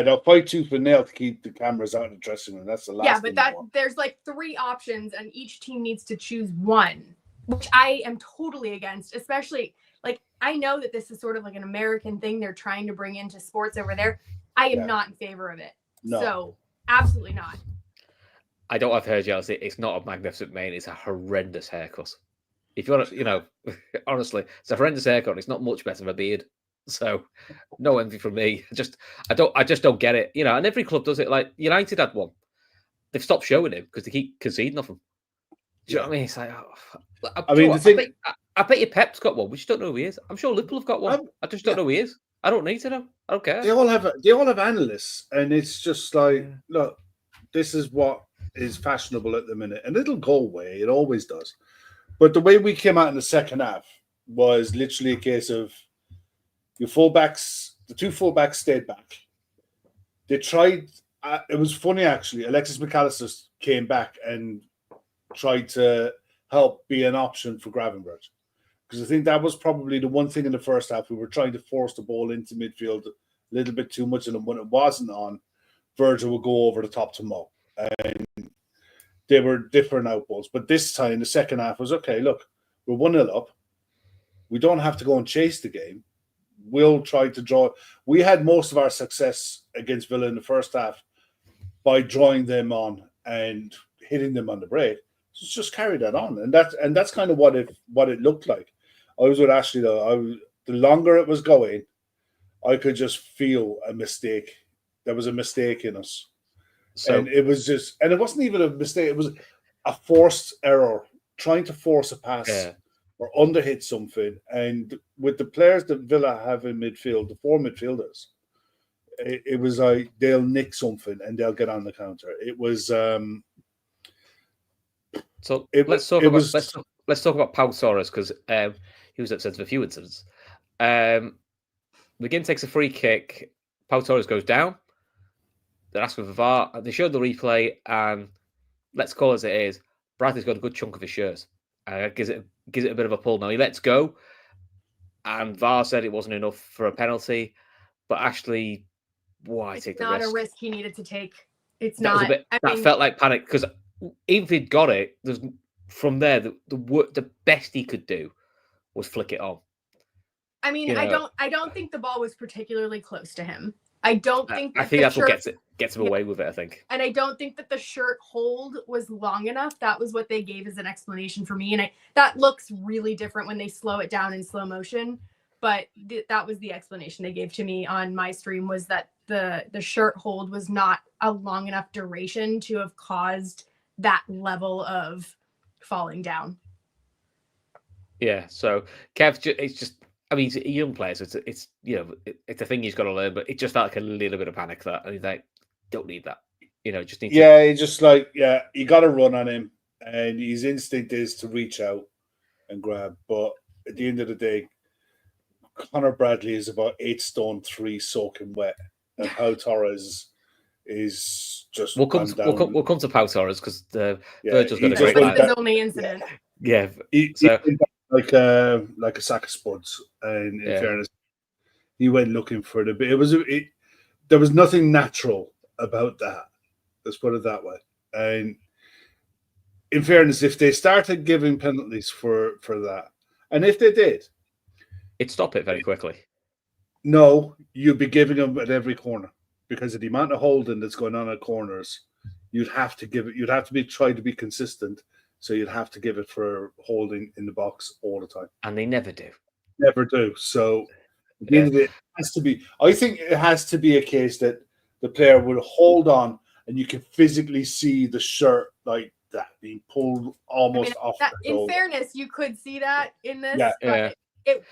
they'll fight tooth and nail to keep the cameras out of the dressing room. That's the last thing. Yeah, but there's like 3 options and each team needs to choose one, which I am totally against, especially like I know that this is sort of like an American thing they're trying to bring into sports over there. I am not in favor of it. No. So absolutely not. I don't have heard you. It's not a magnificent mane. It's a horrendous haircut. If you want to, honestly, it's a horrendous haircut. It's not much better than a beard. So, no envy from me. I just don't get it. And every club does it. Like United had one. They've stopped showing him because they keep conceding off him. Do you know what I mean? It's like, I bet you Pep's got one. We just don't know who he is. I'm sure Liverpool have got one. I just don't know who he is. I don't need to know. I don't care. They all have analysts, and it's just like, look, this is what is fashionable at the minute, and it'll go away. It always does. But the way we came out in the second half was literally a case of the 2 fullbacks stayed back. They tried. It was funny actually. Alexis McAllister came back and tried to help be an option for Gravenberch. Because I think that was probably the one thing in the first half. We were trying to force the ball into midfield a little bit too much. And when it wasn't on, Virgil would go over the top to Mo. And they were different outballs. But this time, the second half was, okay, look, we're 1-0 up. We don't have to go and chase the game. We'll try to draw. We had most of our success against Villa in the first half by drawing them on and hitting them on the break. So just carry that on. And that's kind of what it looked like. I was with Ashley though. The longer it was going, I could just feel a mistake. There was a mistake in us. And it wasn't even a mistake. It was a forced error, trying to force a pass or underhit something. And with the players that Villa have in midfield, the 4 midfielders, it was like they'll nick something and they'll get on the counter. It was. Let's talk about Pau Torres, because he was upset with a few incidents. McGinn takes a free kick. Pau Torres goes down. They're asking for VAR. They showed the replay, and let's call it as it is. Bradley's got a good chunk of his shirt. Gives it a bit of a pull. Now he lets go, and VAR said it wasn't enough for a penalty. But actually, why take the risk? It's not a risk he needed to take. It's not. That felt like panic, because even if he'd got it, from there, the best he could do was flick it on. I mean, I don't think the ball was particularly close to him. I don't think. I think that's what gets him away with it. I think. And I don't think that the shirt hold was long enough. That was what they gave as an explanation for me, and that looks really different when they slow it down in slow motion. But that was the explanation they gave to me on my stream, was that the shirt hold was not a long enough duration to have caused that level of falling down. Yeah. So Kev, it's just. I mean, he's a young player, so it's it's a thing he's got to learn. But it just felt like a little bit of panic that, and he's like, don't need that. Just need. He just he got to run on him, and his instinct is to reach out. and grab. But at the end of the day, Connor Bradley is about 8 stone 3 soaking wet, and Pau Torres is just We'll come to Pau Torres because Virgil's got a great line. His only incident. Yeah, he like a sack of spuds. And in fairness, he went looking for it. But there was nothing natural about that. Let's put it that way. And in fairness, if they started giving penalties for that, and if they did, it'd stop it very quickly. No, you'd be giving them at every corner because of the amount of holding that's going on at corners. You'd have to give it. You'd have to try to be consistent. So you'd have to give it for holding in the box all the time, and they never do. Never do. So at the end of it has to be. I think it has to be a case that the player would hold on, and you can physically see the shirt like that being pulled almost off. In fairness, you could see that in this. But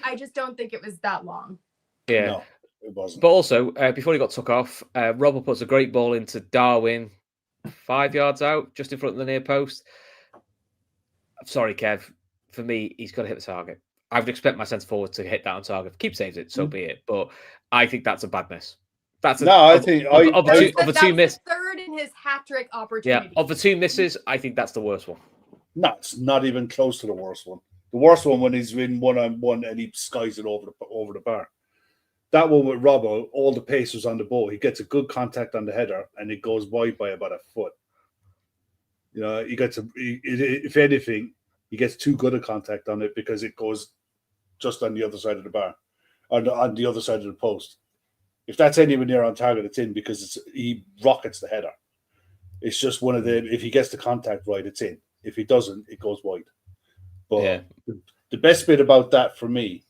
I just don't think it was that long. Yeah, no, it wasn't. But also, before he got took off, Robert puts a great ball into Darwin, 5 yards out, just in front of the near post. I'm sorry, Kev. For me, he's got to hit the target. I would expect my centre forward to hit that on target. Keep saves it, so be it. But I think that's a bad miss. That's I think of the two misses. Third in his hat trick opportunity. Yeah, of the 2 misses, I think that's the worst one. No, it's not even close to the worst one. The worst one when he's in 1-on-1 and he skies it over the bar. That one with Robbo, all the pace was on the ball. He gets a good contact on the header and it goes wide by about a foot. You know, if anything, he gets too good a contact on it because it goes just on the other side of the bar, on the other side of the post. If that's anywhere near on target, it's in because he rockets the header. It's just one of them. If he gets the contact right, it's in. If he doesn't, it goes wide. But the best bit about that for me,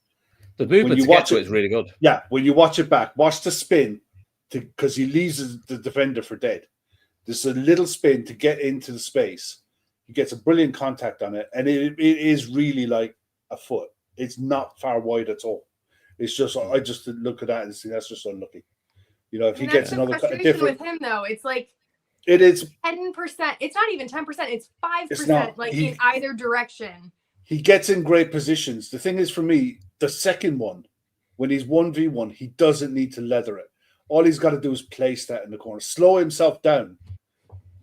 the movement to get to it is really good. Yeah, when you watch it back, watch the spin because he leaves the defender for dead. There's a little spin to get into the space. He gets a brilliant contact on it, and it is really like a foot. It's not far wide at all. It's just I just look at that and see that's just unlucky. You know, if he gets another different with him though, it's like it is 10%. It's not even 10%. It's 5%. Like in either direction. He gets in great positions. The thing is, for me, the second one, when he's 1v1, he doesn't need to leather it. All he's got to do is place that in the corner, slow himself down,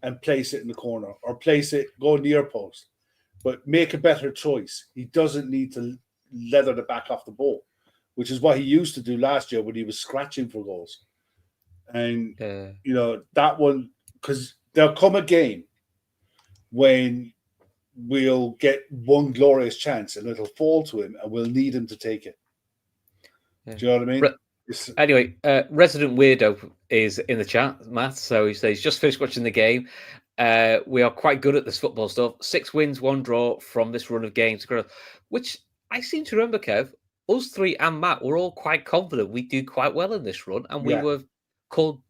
and place it in the corner, or place it, go near post, but make a better choice. He doesn't need to leather the back off the ball, which is what he used to do last year when he was scratching for goals. And, you know, that one, because there'll come a game when we'll get one glorious chance and it'll fall to him and we'll need him to take it. Do you know what I mean? Anyway, Resident Weirdo is in the chat, Matt. So he says, just finished watching the game. We are quite good at this football stuff. 6 wins, 1 draw from this run of games, which I seem to remember, Kev, us 3 and Matt were all quite confident we do quite well in this run. And we were called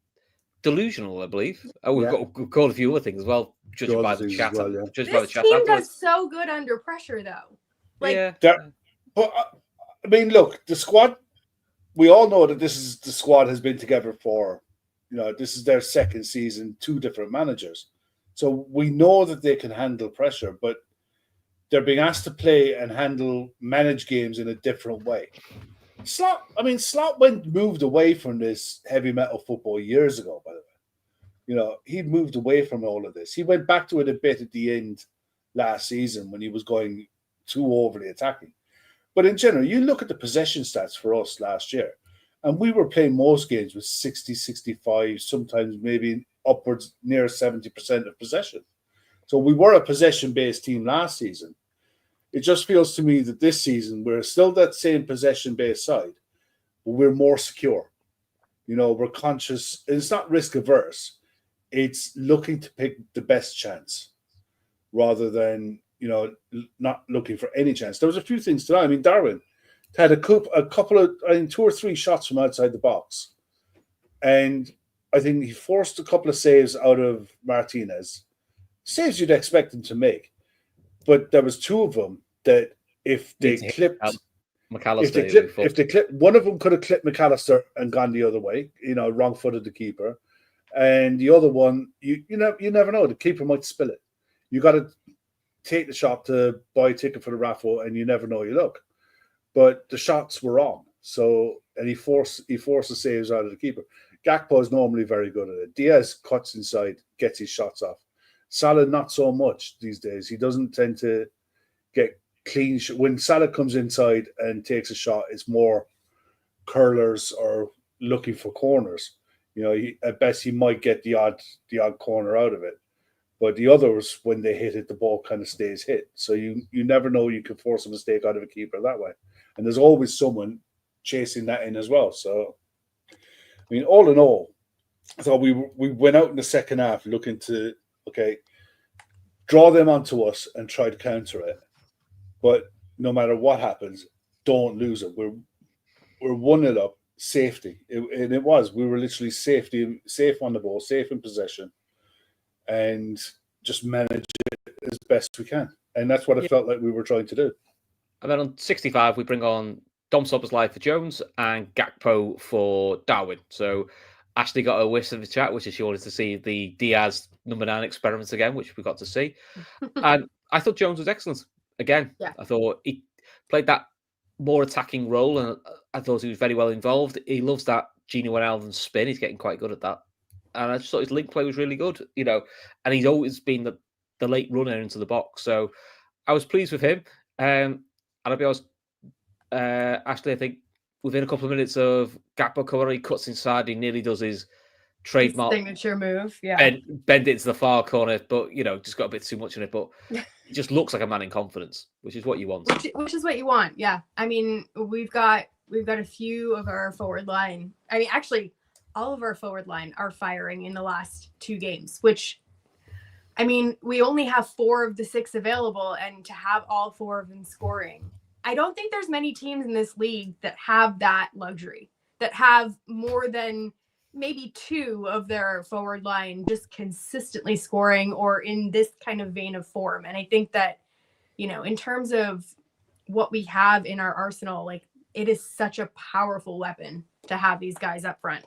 delusional, I believe. We've called a few other things as well, judged by the chat. This team does so good under pressure, though. But I mean, look, the squad. We all know that the squad has been together for, you know, this is their second season, 2 different managers. So we know that they can handle pressure, but they're being asked to play and manage games in a different way. Slot moved away from this heavy metal football years ago, by the way. You know, he moved away from all of this. He went back to it a bit at the end last season when he was going too overly attacking. But in general, you look at the possession stats for us last year, and we were playing most games with 60, 65, sometimes maybe upwards near 70% of possession. So we were a possession-based team last season. It just feels to me that this season we're still that same possession-based side, but we're more secure. You know, we're conscious. It's not risk-averse. It's looking to pick the best chance rather than, you know, not looking for any chance. There was a few things tonight. I mean, Darwin had a couple of, I think, 2 or 3 shots from outside the box. And I think he forced a couple of saves out of Martinez. Saves you'd expect him to make. But there was 2 of them that if they clipped McAllister, if they clipped, one of them could have clipped McAllister and gone the other way, you know, wrong-footed the keeper. And the other one, you never know. The keeper might spill it. You got to take the shot to buy a ticket for the raffle, and you never know your luck. But the shots were on, so and he forced the saves out of the keeper. Gakpo is normally very good at it. Diaz cuts inside, gets his shots off. Salah not so much these days. He doesn't tend to get clean. When Salah comes inside and takes a shot, it's more curlers or looking for corners. At best he might get the odd corner out of it, but the others, when they hit it, the ball kind of stays hit. So you never know. You can force a mistake out of a keeper that way, and there's always someone chasing that in as well. So, I mean, all in all, I thought we went out in the second half looking to draw them onto us and try to counter it. But no matter what happens, don't lose it. We're 1-0 up, safety. We were literally safe on the ball, safe in possession, and just manage it as best we can. And that's what it felt like we were trying to do. And then on 65, we bring on Dom Szoboszlai for Jones and Gakpo for Darwin. So Ashley got a whiff of the chat, which is she wanted to see the Diaz number 9 experiments again, which we got to see. And I thought Jones was excellent. Again, I thought he played that more attacking role, and I thought he was very well involved. He loves that Gino Wijnaldum spin. He's getting quite good at that. And I just thought his link play was really good, and he's always been the late runner into the box. So I was pleased with him. And I'll be honest, Ashley, I think within a couple of minutes of Gakpo coming, he cuts inside, he nearly does his trademark signature move. Yeah. Bend it into the far corner, but just got a bit too much in it. But he just looks like a man in confidence, which is what you want. Which is what you want. Yeah. I mean, we've got a few of our forward line. I mean, actually, all of our forward line are firing in the last 2 games, which, I mean, we only have 4 of the 6 available, and to have all 4 of them scoring, I don't think there's many teams in this league that have that luxury, that have more than maybe 2 of their forward line just consistently scoring or in this kind of vein of form. And I think that, in terms of what we have in our arsenal, like, it is such a powerful weapon to have these guys up front.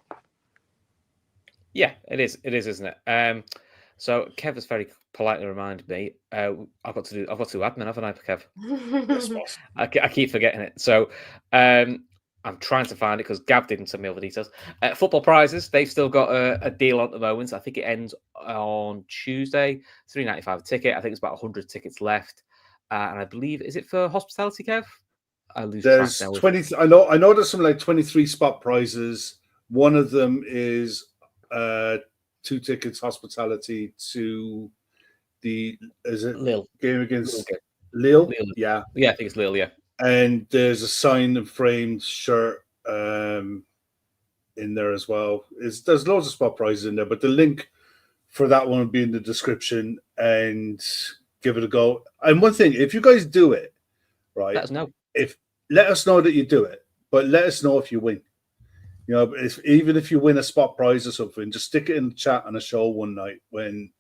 Yeah, it is, isn't it? So Kev has very politely reminded me, I've got to do admin, haven't I, Kev? I keep forgetting it. So I'm trying to find it because Gav didn't send me all the details. Football prizes, they've still got a deal on at the moment. I think it ends on Tuesday. $3.95 a ticket. I think it's about 100 tickets left. And I believe, is it for hospitality, Kev? There's 20. I know there's some like 23 spot prizes. One of them is 2 tickets hospitality to the Lille game against Lille? Yeah, I think it's Lille. Yeah, and there's a signed and framed shirt in there as well. There's loads of spot prizes in there, but the link for that one will be in the description, and give it a go. And one thing, if you guys do it, right? Let us know. Let us know that you do it, but let us know if you win. Even if you win a spot prize or something, just stick it in the chat on a show one night when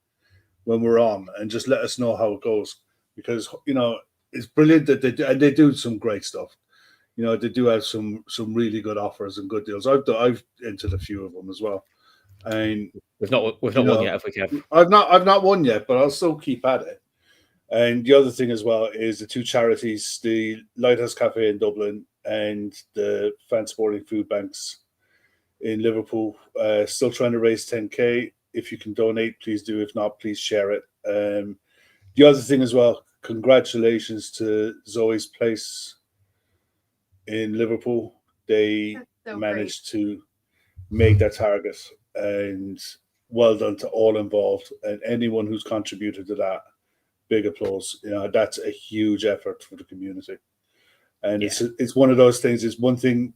we're on, and just let us know how it goes, because it's brilliant that they do some great stuff. They do have some really good offers and good deals. I've entered a few of them as well, and we've not won yet, have we, Kev? I've not won yet, but I'll still keep at it. And the other thing as well is the 2 charities, the Lighthouse Cafe in Dublin and the Fan Sporting Food Banks in Liverpool. Still trying to raise 10K. If you can donate, please do. If not, please share it. The other thing as well, congratulations to Zoe's Place in Liverpool. They managed to make their target, and well done to all involved and anyone who's contributed to that. Big applause. That's a huge effort for the community. And it's one of those things. It's one thing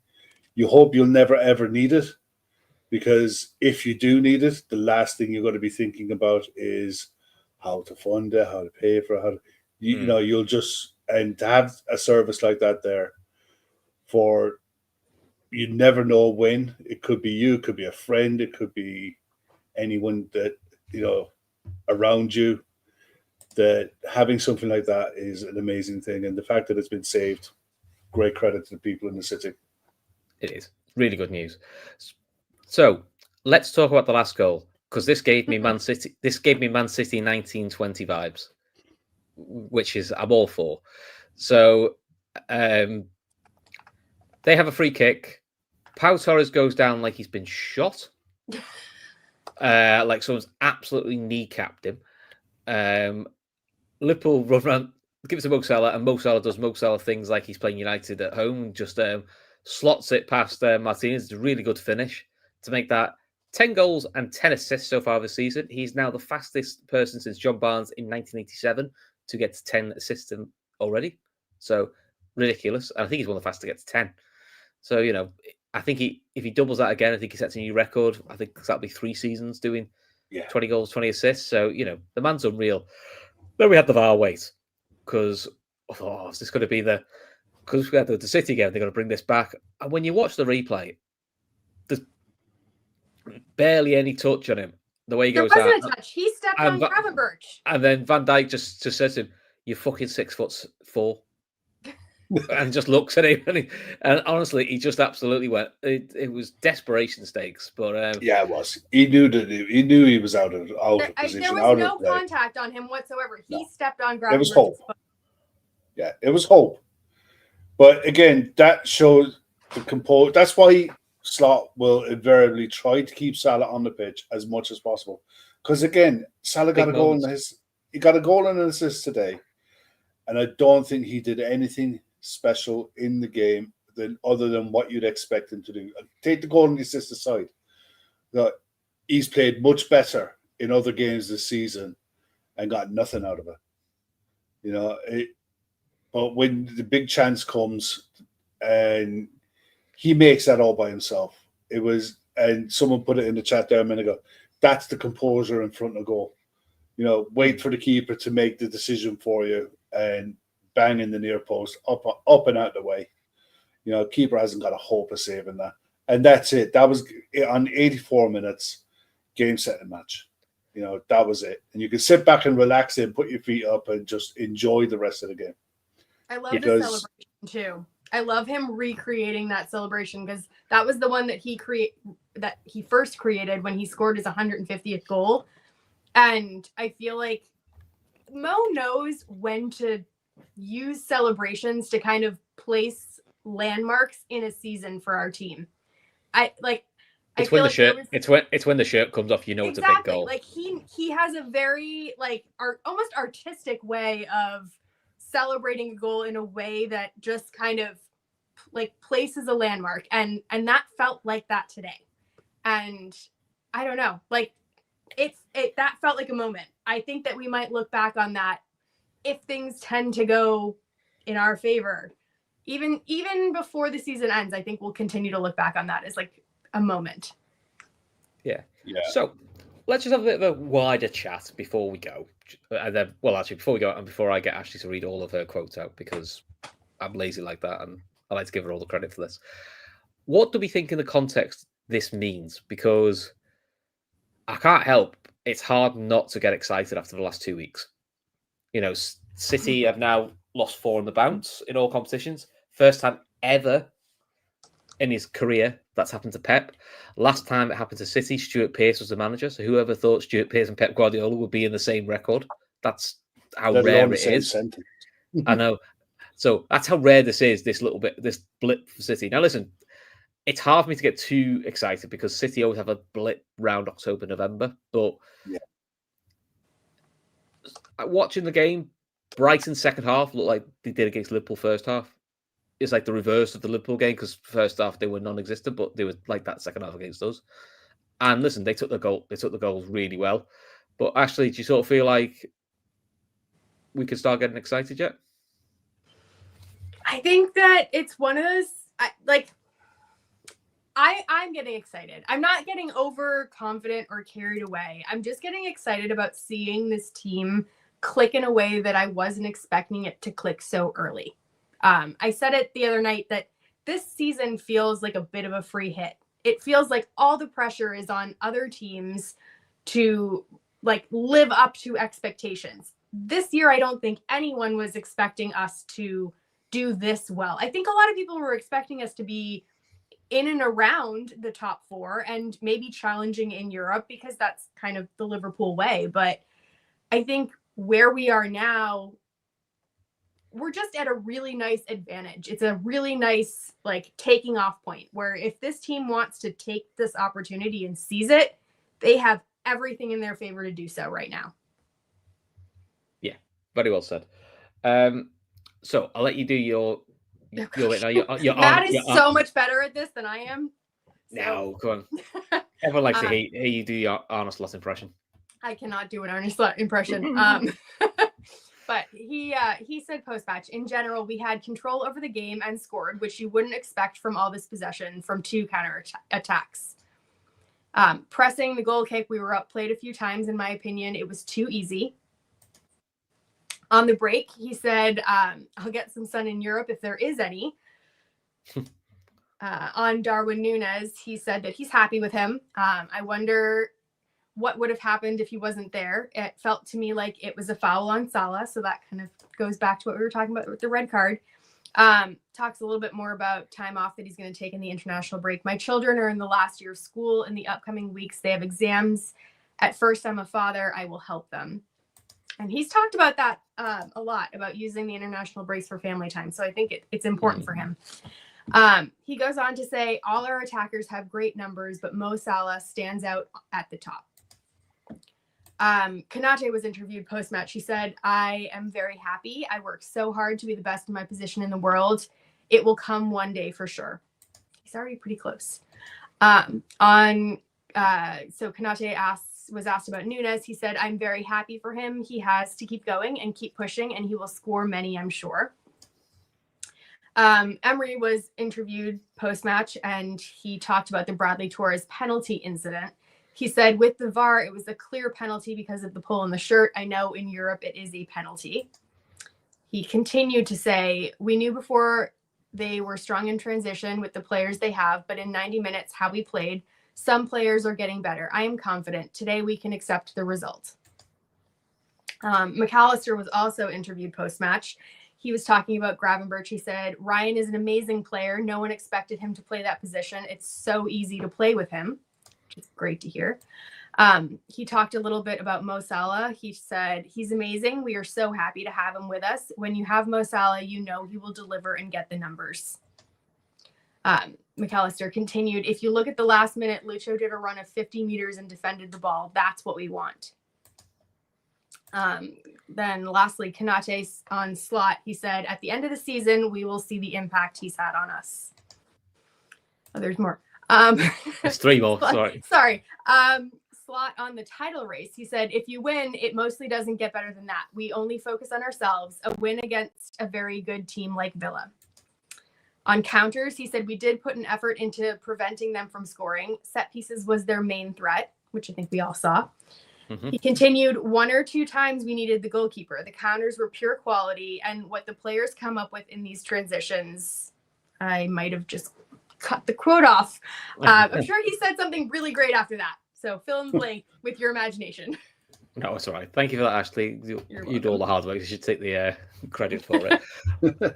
you hope you'll never, ever need it, because if you do need it, the last thing you're going to be thinking about is how to fund it, how to pay for it, you'll just, and to have a service like that there for, you never know when. It could be you, it could be a friend, it could be anyone that, around you, that having something like that is an amazing thing. And the fact that it's been saved, great credit to the people in the city. It is really good news. So let's talk about the last goal, because this gave me Man City 1920 vibes. which is I'm all for. So they have a free kick. Pau Torres goes down like he's been shot. Like someone's absolutely kneecapped him. Liverpool run around, give it to Mo Salah, and Mo Salah does Mo Salah things like he's playing United at home, just slots it past Martinez. It's a really good finish to make that 10 goals and 10 assists so far this season. He's now the fastest person since John Barnes in 1987 to get to 10 assists already. So ridiculous. And I think he's one of the fastest to get to 10. So, you know, I think if he doubles that again, I think he sets a new record. I think that'll be 3 seasons doing 20 goals, 20 assists. So, you know, the man's unreal. Then we had the VAR wait because, is this going to be because we had the City game, they're going to bring this back. And when you watch the replay, there's barely any touch on him. The way he goes out. There wasn't a touch. He stepped on Gravenberch. And then Van Dijk just says to him, "You're fucking 6'4." And just looks at him, and honestly, he just absolutely went. It was desperation stakes, but it was. He knew he was out of position. There was no contact on him whatsoever. He stepped on Gravenberch. It was hope. Yeah, it was hope. But again, that shows the compose. That's why Slot will invariably try to keep Salah on the pitch as much as possible. Because again, Salah got a goal he got a goal and an assist today, and I don't think he did anything special in the game other than what you'd expect him to do. Take the goal and the assist aside. He's played much better in other games this season and got nothing out of it. You know, but when the big chance comes and he makes that all by himself, and someone put it in the chat there a minute ago, that's the composure in front of goal. You know, wait for the keeper to make the decision for you and bang in the near post, up and out the way. You know, keeper hasn't got a hope of saving that. And that's it. That was on 84 minutes, game, set, and match. You know, that was it. And you can sit back and relax and put your feet up and just enjoy the rest of the game. I love the celebration too. I love him recreating that celebration because that was the one that he first created when he scored his 150th goal. And I feel like Mo knows when to use celebrations to kind of place landmarks in a season for our team. It's when the shirt comes off, you know, exactly. It's a big goal. Like he has a very almost artistic way of celebrating a goal in a way that just kind of places a landmark, and that felt like that today. And I don't know, that felt like a moment. I think that we might look back on that if things tend to go in our favor, even before the season ends. I think we'll continue to look back on that as a moment. Yeah. So let's just have a bit of a wider chat before we go. And then, before we go, and before I get Ashley to read all of her quotes out, because I'm lazy like that, and I like to give her all the credit for this. What do we think in the context this means? Because I can't help. It's hard not to get excited after the last 2 weeks. You know, City have now lost 4 on the bounce in all competitions. First time ever in his career that's happened to Pep. Last time it happened to City, Stuart Pearce was the manager. So whoever thought Stuart Pearce and Pep Guardiola would be in the same record, that's how rare it is. I know. So that's how rare this is, this blip for City. Now listen, it's hard for me to get too excited because City always have a blip round October, November. But watching the game, Brighton's second half looked like they did against Liverpool first half. It's like the reverse of the Liverpool game because first half they were non-existent, but they were like that second half against us. And listen, they took the goals really well. But Ashley, do you sort of feel like we could start getting excited yet? I think that it's one of those I'm getting excited. I'm not getting overconfident or carried away. I'm just getting excited about seeing this team click in a way that I wasn't expecting it to click so early. I said it the other night that this season feels like a bit of a free hit. It feels like all the pressure is on other teams to live up to expectations. This year, I don't think anyone was expecting us to do this well. I think a lot of people were expecting us to be in and around the top 4 and maybe challenging in Europe because that's kind of the Liverpool way. But I think where we are now we're just at a really nice advantage. It's a really nice like taking off point where if this team wants to take this opportunity and seize it, they have everything in their favor to do so right now. Yeah, very well said. So I'll let you do your bit now. Matt is so much better at this than I am. So. No, come on. Everyone likes to hear you do your Arne Slot impression. I cannot do an Arne Slot impression. But he said post-match, in general, we had control over the game and scored, which you wouldn't expect from all this possession from 2 counter attacks. Pressing the goal kick, we were outplayed a few times. In my opinion, it was too easy. On the break, he said, I'll get some sun in Europe if there is any. On Darwin Nunez, he said that he's happy with him. I wonder what would have happened if he wasn't there. It felt to me like it was a foul on Salah. So that kind of goes back to what we were talking about with the red card. Talks a little bit more about time off that he's going to take in the international break. My children are in the last year of school. In the upcoming weeks, they have exams. At first, I'm a father. I will help them. And he's talked about that a lot, about using the international breaks for family time. So I think it's important for him. He goes on to say, all our attackers have great numbers, but Mo Salah stands out at the top. Konate was interviewed post-match. He said, I am very happy. I worked so hard to be the best in my position in the world. It will come one day for sure. He's already pretty close. So Konate was asked about Nunez. He said, I'm very happy for him. He has to keep going and keep pushing, and he will score many, I'm sure. Emery was interviewed post-match, and he talked about the Bradley Torres penalty incident. He said, with the VAR, it was a clear penalty because of the pull in the shirt. I know in Europe it is a penalty. He continued to say, we knew before they were strong in transition with the players they have, but in 90 minutes, how we played, some players are getting better. I am confident. Today we can accept the result. McAllister was also interviewed post-match. He was talking about Gravenberch. He said, Ryan is an amazing player. No one expected him to play that position. It's so easy to play with him, which is great to hear. He talked a little bit about Mo Salah. He said, he's amazing. We are so happy to have him with us. When you have Mo Salah, you know he will deliver and get the numbers. McAllister continued, if you look at the last minute, Lucho did a run of 50 meters and defended the ball. That's what we want. Then lastly, Konate on Slot, he said, at the end of the season, we will see the impact he's had on us. Oh, there's more. There's 3 more. Sorry. Slot on the title race. He said, if you win, it mostly doesn't get better than that. We only focus on ourselves. A win against a very good team like Villa. On counters, he said, we did put an effort into preventing them from scoring. Set pieces was their main threat, which I think we all saw. Mm-hmm. He continued, 1 or 2 times we needed the goalkeeper. The counters were pure quality, and what the players come up with in these transitions, I might have just cut the quote off. I'm sure he said something really great after that. So fill in the blank with your imagination. No, it's all right. Thank you for that, Ashley. You do all the hard work. You should take the credit for it.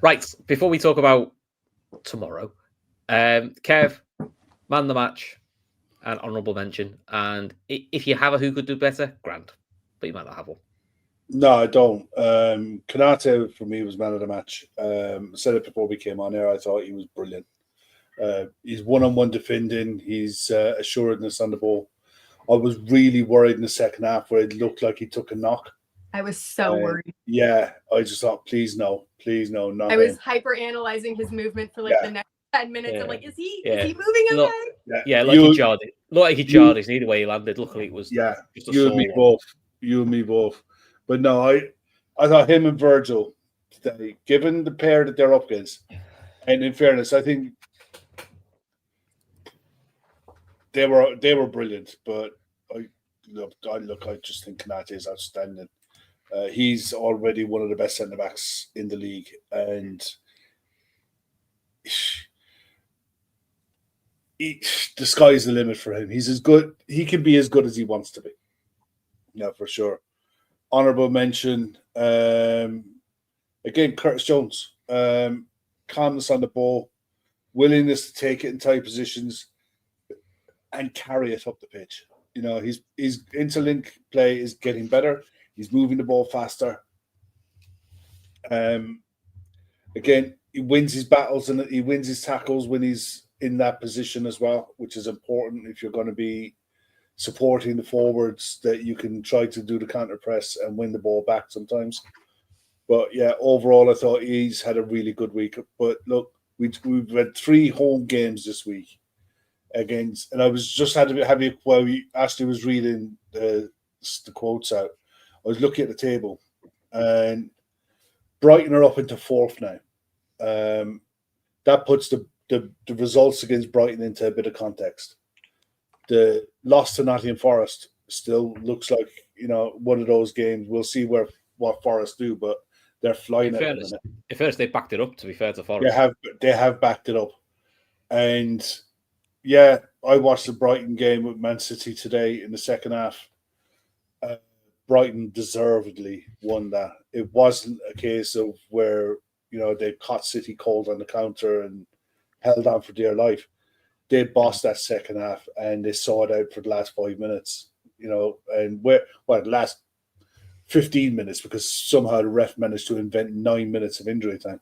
Right, before we talk about tomorrow, Kev, man the match, an honourable mention. And if you have a who could do better, grand. But you might not have one. No, I don't. Konate, for me, was man of the match. I said it before we came on air. I thought he was brilliant. He's one-on-one defending. He's assuredness on the ball. I was really worried in the second half where it looked like he took a knock. I was so worried. Yeah, I just thought, please no, not I was hyper analyzing his movement for the next 10 minutes. Yeah. I'm like, is he moving okay? He jarred it. Looked like he jarred it. Either way he landed. Luckily, it was just a you and me both. You and me both. But no, I thought him and Virgil today, given the pair that they're up against, and in fairness, I think they were brilliant. But I just think Konate is outstanding. He's already one of the best centre backs in the league, and the sky's the limit for him. He's as good. He can be as good as he wants to be. Yeah, for sure. Honourable mention again, Curtis Jones. Calmness on the ball, willingness to take it in tight positions, and carry it up the pitch. You know, his interlink play is getting better. He's moving the ball faster. again, he wins his battles and he wins his tackles when he's in that position as well, which is important if you're going to be supporting the forwards, that you can try to do the counter press and win the ball back sometimes. But yeah, overall, I thought he's had a really good week. But look, we've had 3 home games this week against, and I was just having while Ashley was reading the quotes out, I was looking at the table, and Brighton are up into 4th now. That puts the results against Brighton into a bit of context. The loss to Nottingham Forest still looks like, one of those games. We'll see what Forest do, but they're flying at it. In fairness, they backed it up, to be fair to Forest. They have backed it up. And yeah, I watched the Brighton game with Man City today in the second half. Brighton deservedly won that. It wasn't a case of where, they caught City cold on the counter and held on for dear life. They bossed that second half and they saw it out for the last 5 minutes, and the last 15 minutes, because somehow the ref managed to invent 9 minutes of injury time.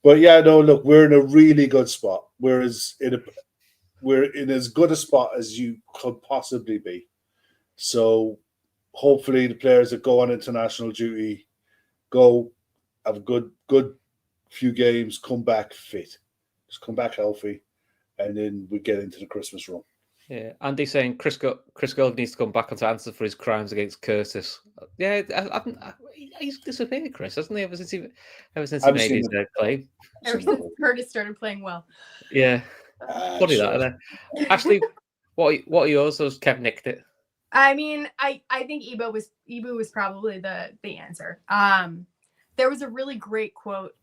But yeah, no, look, we're in a really good spot. We're in as good a spot as you could possibly be. So hopefully the players that go on international duty go have a good few games, come back fit, just come back healthy, and then we get into the Christmas run. Yeah, Andy saying Chris Gold needs to come back to answer for his crimes against Curtis. Yeah, he's disappeared, Chris, hasn't he? Ever since he made his claim. Ever since Curtis started playing well. Yeah, funny that, isn't it? Actually, what are yours? Those Kev nicked it. I mean, I think Ibu was probably the answer. There was a really great quote.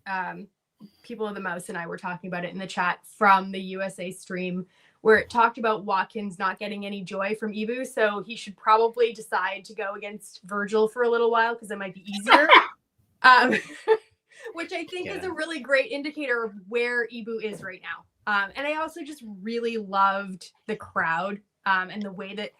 People of the Mouse and I were talking about it in the chat from the USA stream, where it talked about Watkins not getting any joy from Ibu, so he should probably decide to go against Virgil for a little while because it might be easier. Which I think is a really great indicator of where Ibu is right now. And I also just really loved the crowd and the way that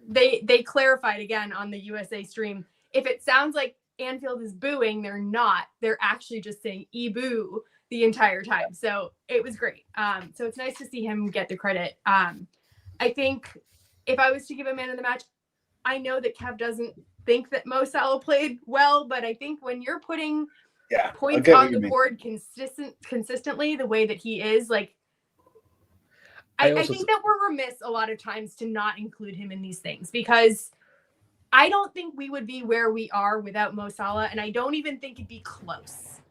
they clarified again on the USA stream. If it sounds like Anfield is booing, they're not. They're actually just saying Ibu the entire time. So it was great. So it's nice to see him get the credit. I think if I was to give a man of the match, I know that Kev doesn't think that Mo Salah played well, but I think when you're putting points on the board consistently the way that he is, like, I think that we're remiss a lot of times to not include him in these things, because I don't think we would be where we are without Mo Salah, and I don't even think it'd be close.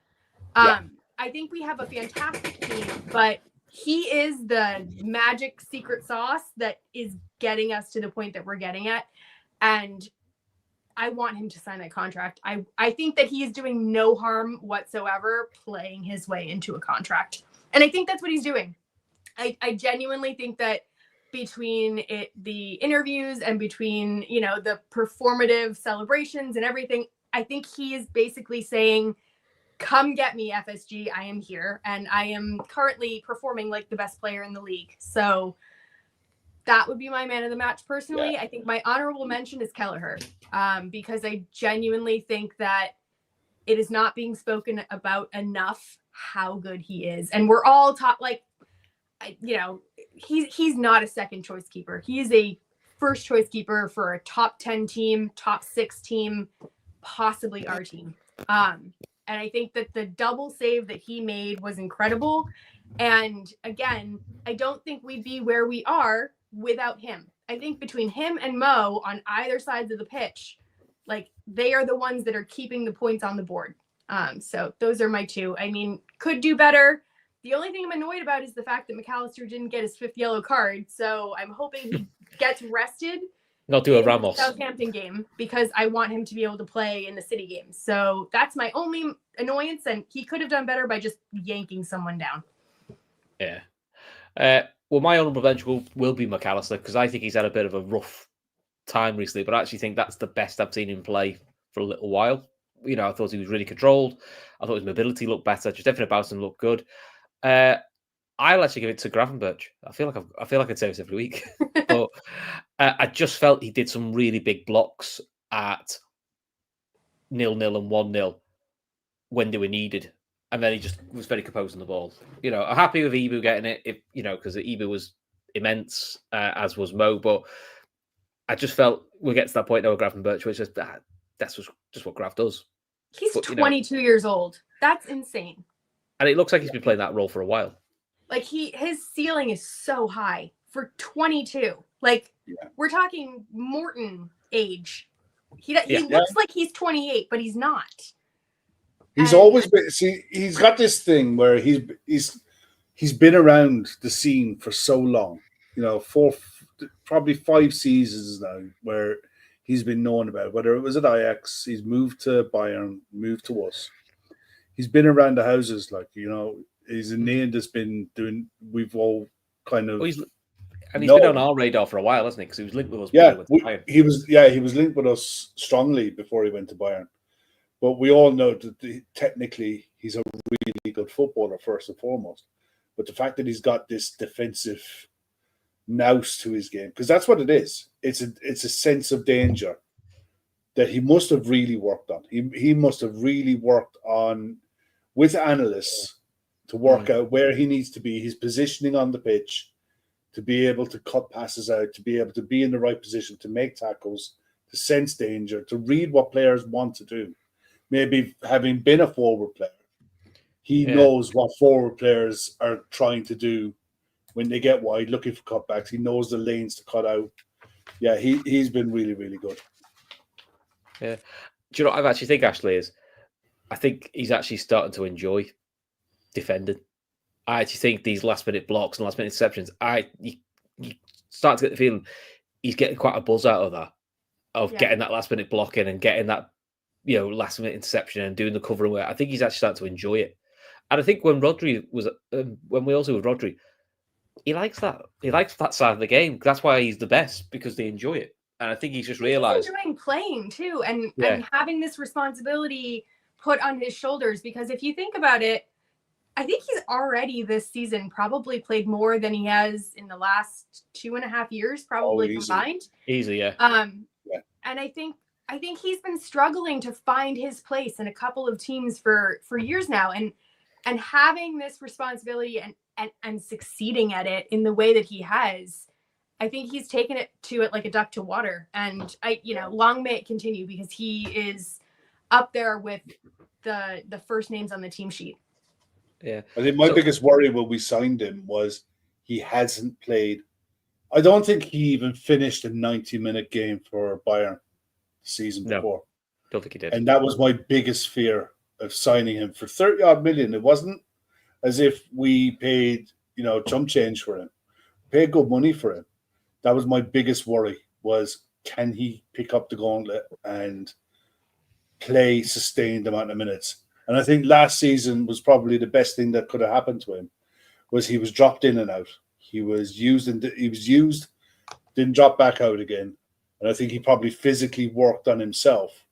I think we have a fantastic team, but he is the magic secret sauce that is getting us to the point that we're getting at, and I want him to sign that contract. I think that he is doing no harm whatsoever playing his way into a contract, and I think that's what he's doing. I genuinely think that between the interviews and between, the performative celebrations and everything, I think he is basically saying, come get me, FSG. I am here. And I am currently performing like the best player in the league. So that would be my man of the match personally. Yeah. I think my honorable mention is Kelleher, because I genuinely think that it is not being spoken about enough how good he is. And we're all taught, like, he's not a second choice keeper. He is a first choice keeper for a top 10 team, top 6 team, possibly our team. And I think that the double save that he made was incredible. And again, I don't think we'd be where we are without him. I think between him and Mo on either sides of the pitch, like, they are the ones that are keeping the points on the board. So those are my two. I mean, could do better. The only thing I'm annoyed about is the fact that McAllister didn't get his 5th yellow card. So I'm hoping he gets rested. Not do a Ramos. Southampton game, because I want him to be able to play in the City games. So that's my only annoyance, and he could have done better by just yanking someone down. Yeah. Well, my honourable mention will be McAllister, because I think he's had a bit of a rough time recently, but I actually think that's the best I've seen him play for a little while. I thought he was really controlled. I thought his mobility looked better. Just everything about him looked good. I'll actually give it to Gravenberch. I feel like I'd say this every week, but I just felt he did some really big blocks at 0-0 and 1-0 when they were needed. and then he just was very composed on the ball. I'm happy with Ibu getting it, because Ibu was immense, as was Mo. But I just felt we'll get to that point now with Gravenberch, which is that's just what Grav does. He's 22 years old. That's insane. And it looks like he's been playing that role for a while. Like his ceiling is so high for 22. Like we're talking Morton age. He looks like he's 28, but he's not. He's always been. See, he's got this thing where he's been around the scene for so long. Probably 5 seasons now, where he's been known about. Whether it was at Ajax, he's moved to Bayern, moved to us. He's been around the houses, he's a name that's been doing. We've all kind of. He's been on our radar for a while, hasn't he? Because he was linked with us. He was linked with us strongly before he went to Bayern. But we all know that technically he's a really good footballer first and foremost. But the fact that he's got this defensive nous to his game, because that's what it is. It's a sense of danger that he must have really worked on. He must have really worked on with analysts to work out where he needs to be, his positioning on the pitch, to be able to cut passes out, to be able to be in the right position, to make tackles, to sense danger, to read what players want to do. Maybe having been a forward player, he knows what forward players are trying to do when they get wide, looking for cutbacks. He knows the lanes to cut out. Yeah, he's been really, really good. Yeah. Do you know what I actually think, Ashley, is I think he's actually starting to enjoy defending. I actually think these last-minute blocks and last-minute interceptions, you start to get the feeling he's getting quite a buzz out of that, getting that last-minute block in and getting that last-minute interception and doing the covering work. I think he's actually starting to enjoy it. And I think when Rodri was, when we also with Rodri, he likes that. He likes that side of the game. That's why he's the best, because they enjoy it. And I think he's just realised. He's enjoying playing too, and having this responsibility put on his shoulders. Because if you think about it, I think he's already this season probably played more than he has in the last 2.5 years, probably combined. Easy, yeah. And I think he's been struggling to find his place in a couple of teams for years now, and having this responsibility and succeeding at it in the way that he has, I think he's taken it like a duck to water. And long may it continue, because he is up there with the first names on the team sheet. Yeah, I think my biggest worry when we signed him was he hasn't played. I don't think he even finished a 90-minute game for Bayern the season before. Don't think he did. And that was my biggest fear of signing him for 30-odd million. It wasn't as if we paid, chump change for him. We paid good money for him. That was my biggest worry, was can he pick up the gauntlet and play sustained amount of minutes? And I think last season was probably the best thing that could have happened to him, was he was dropped in and out. He was used, didn't drop back out again. And I think he probably physically worked on himself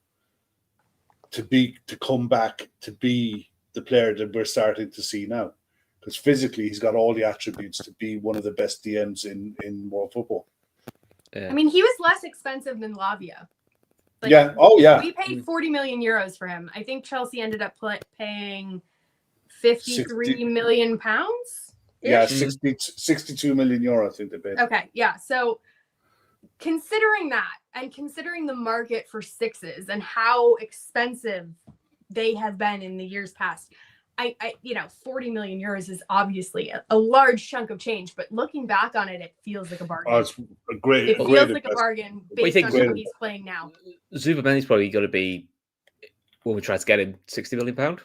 to come back to be the player that we're starting to see now. Because physically, he's got all the attributes to be one of the best DMs in world football. Yeah. I mean, he was less expensive than Lavia. We paid 40 million euros for him. I think Chelsea ended up paying 53 million pounds. Yeah, 62 million euro, I think they paid. Okay, yeah. So considering that, and considering the market for sixes and how expensive they have been in the years past, I 40 million euros is obviously a large chunk of change, but looking back on it, it feels like a bargain. Oh, it's a great. It feels like a bargain based on how he's playing now. Zubamendi's probably going to be, when we try to get him, £60 million,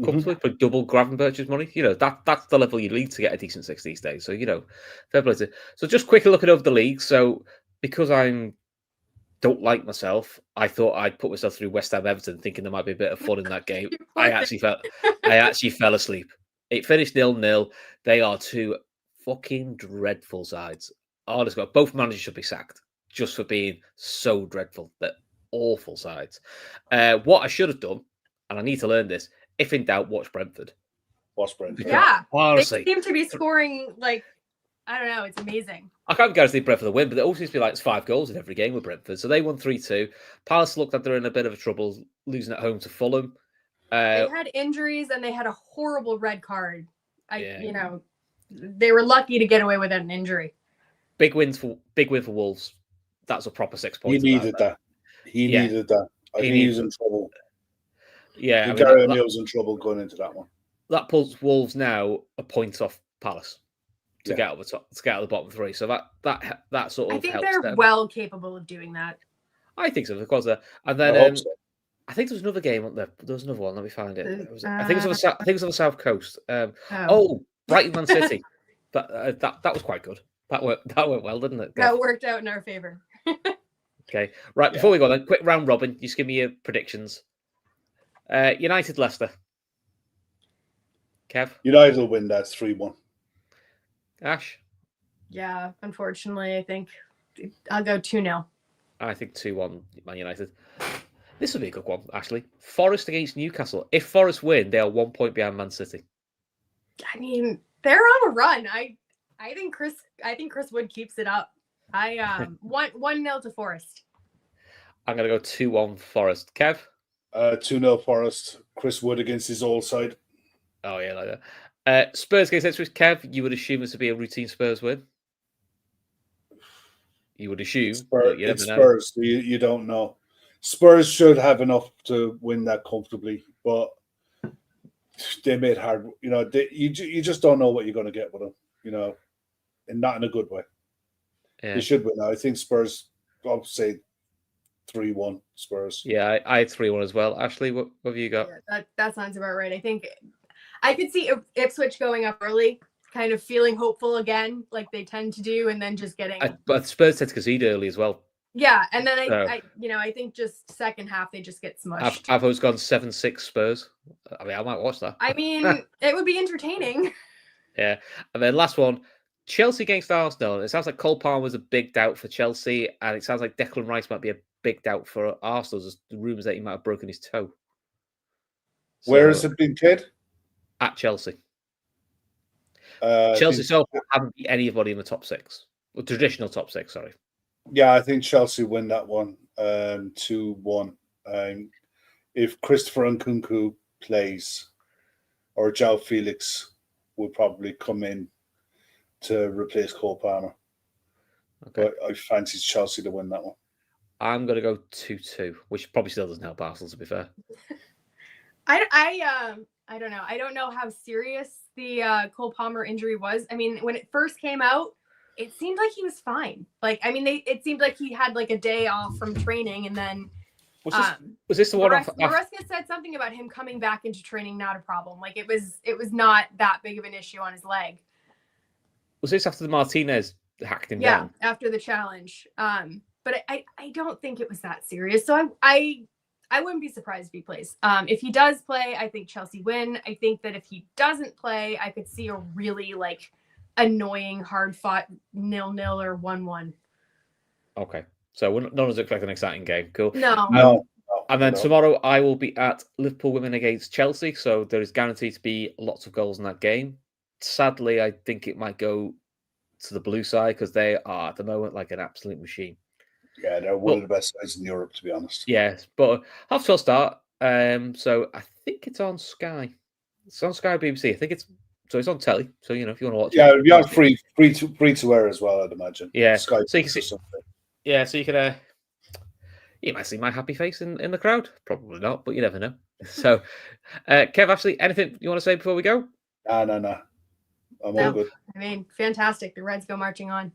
comfortably, but double Gravenberch's money. That's the level you need to get a decent 6 these days. So fair play to. So just quickly looking over the league. So because don't like myself, I thought I'd put myself through West Ham Everton, thinking there might be a bit of fun in that game. I actually fell asleep. It finished 0-0. They are two fucking dreadful sides. Honestly, both managers should be sacked just for being so dreadful. They're awful sides. What I should have done, and I need to learn this, if in doubt, watch Brentford. Watch Brentford. Yeah, honestly, they seem to be scoring like, I don't know. It's amazing. I can't guarantee Brentford the win, but there always seems to be like 5 goals in every game with Brentford. So they won 3-2. Palace looked like they're in a bit of trouble, losing at home to Fulham. They had injuries and they had a horrible red card. They were lucky to get away without an injury. Big win for Wolves. That's a proper 6 points. He needed that. He needed that. I think he was in trouble. Yeah, Gary O'Neill was in trouble going into that one. That pulls Wolves now a point off Palace to get out of the bottom three. So that sort of I think helps they're them. well capable of doing that. I think so, of course. And then I think there was another game up there. There was another one. Let me find it. I think it was on the South Coast. Brighton Man City. That was quite good. That went well, didn't it? That worked out in our favor. Okay, right. Before we go, then, quick round robin. Just give me your predictions. United Leicester. Kev. United will win that 3-1. Ash. Yeah, unfortunately, I think I'll go 2-0. I think 2-1 Man United. This will be a good one, actually. Forest against Newcastle. If Forest win, they are 1 point behind Man City. I mean, they're on a run. I think Chris Wood keeps it up. 1-0 to Forest. I'm gonna go 2-1 Forest. Kev? 2-0 Forest. Chris Wood against his old side. Oh yeah, like that. Spurs against Ipswich. Kev, you would assume this would be a routine Spurs win. You would assume. It's Spurs. You don't know. Spurs should have enough to win that comfortably, but they made hard. You just don't know what you're going to get with them. And not in a good way. Yeah. They should win. I think Spurs. I'll say 3-1 Spurs. Yeah, I had 3-1 as well. Ashley, what have you got? Yeah, that sounds about right. I think I could see Ipswich going up early, kind of feeling hopeful again, like they tend to do, and then just getting. But Spurs tend to concede early as well. Yeah, and then I think just second half they just get smushed. I've always gone 7-6 Spurs. I mean, I might watch that. I mean, it would be entertaining. Yeah, and then last one, Chelsea against Arsenal. It sounds like Cole Palmer was a big doubt for Chelsea, and it sounds like Declan Rice might be a big doubt for Arsenal. There's rumours that he might have broken his toe. Where has it been played? At Chelsea. Chelsea so far haven't beat anybody in the top six. Well, traditional top six, sorry. Yeah, I think Chelsea win that one 2-1. If Christopher Nkunku plays, or João Felix will probably come in to replace Cole Palmer. Okay. But I fancy Chelsea to win that one. I'm going to go 2-2, which probably still doesn't help Arsenal, to be fair. I don't know. I don't know how serious the Cole Palmer injury was. I mean, when it first came out, it seemed like he was fine. It seemed like he had a day off from training, and then was this the one? Maresca said something about him coming back into training, not a problem. It was not that big of an issue on his leg. Was this after the Martinez hacked him down? Yeah, after the challenge. But I don't think it was that serious. So I wouldn't be surprised if he plays. If he does play, I think Chelsea win. I think that if he doesn't play, I could see a really annoying, hard-fought 0-0 or 1-1. Okay. So none of us expect an exciting game. Cool. No. And then tomorrow I will be at Liverpool women against Chelsea. So there is guaranteed to be lots of goals in that game. Sadly, I think it might go to the blue side because they are at the moment an absolute machine. Yeah, they're one of the best sides in Europe, to be honest. Yeah, but 12:30 start. So I think it's on Sky. It's on Sky BBC. I think it's on telly. So if you want to watch it. Yeah, it'll be free to air as well, I'd imagine. Yeah. Sky so you can see. Yeah, so you can. You might see my happy face in the crowd. Probably not, but you never know. So, Kev, Ashley, anything you want to say before we go? No. I'm all good. I mean, fantastic. The Reds go marching on.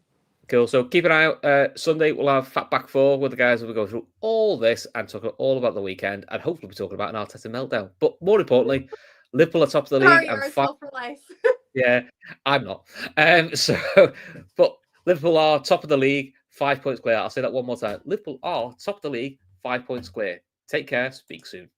Cool. So keep an eye out. Sunday we'll have Fat Back 4 with the guys who will go through all this and talk all about the weekend, and hopefully be talking about an Arteta meltdown. But more importantly, Liverpool are top of the league. And for life. Yeah, I'm not. But Liverpool are top of the league, 5 points clear. I'll say that one more time. Liverpool are top of the league, 5 points clear. Take care. Speak soon.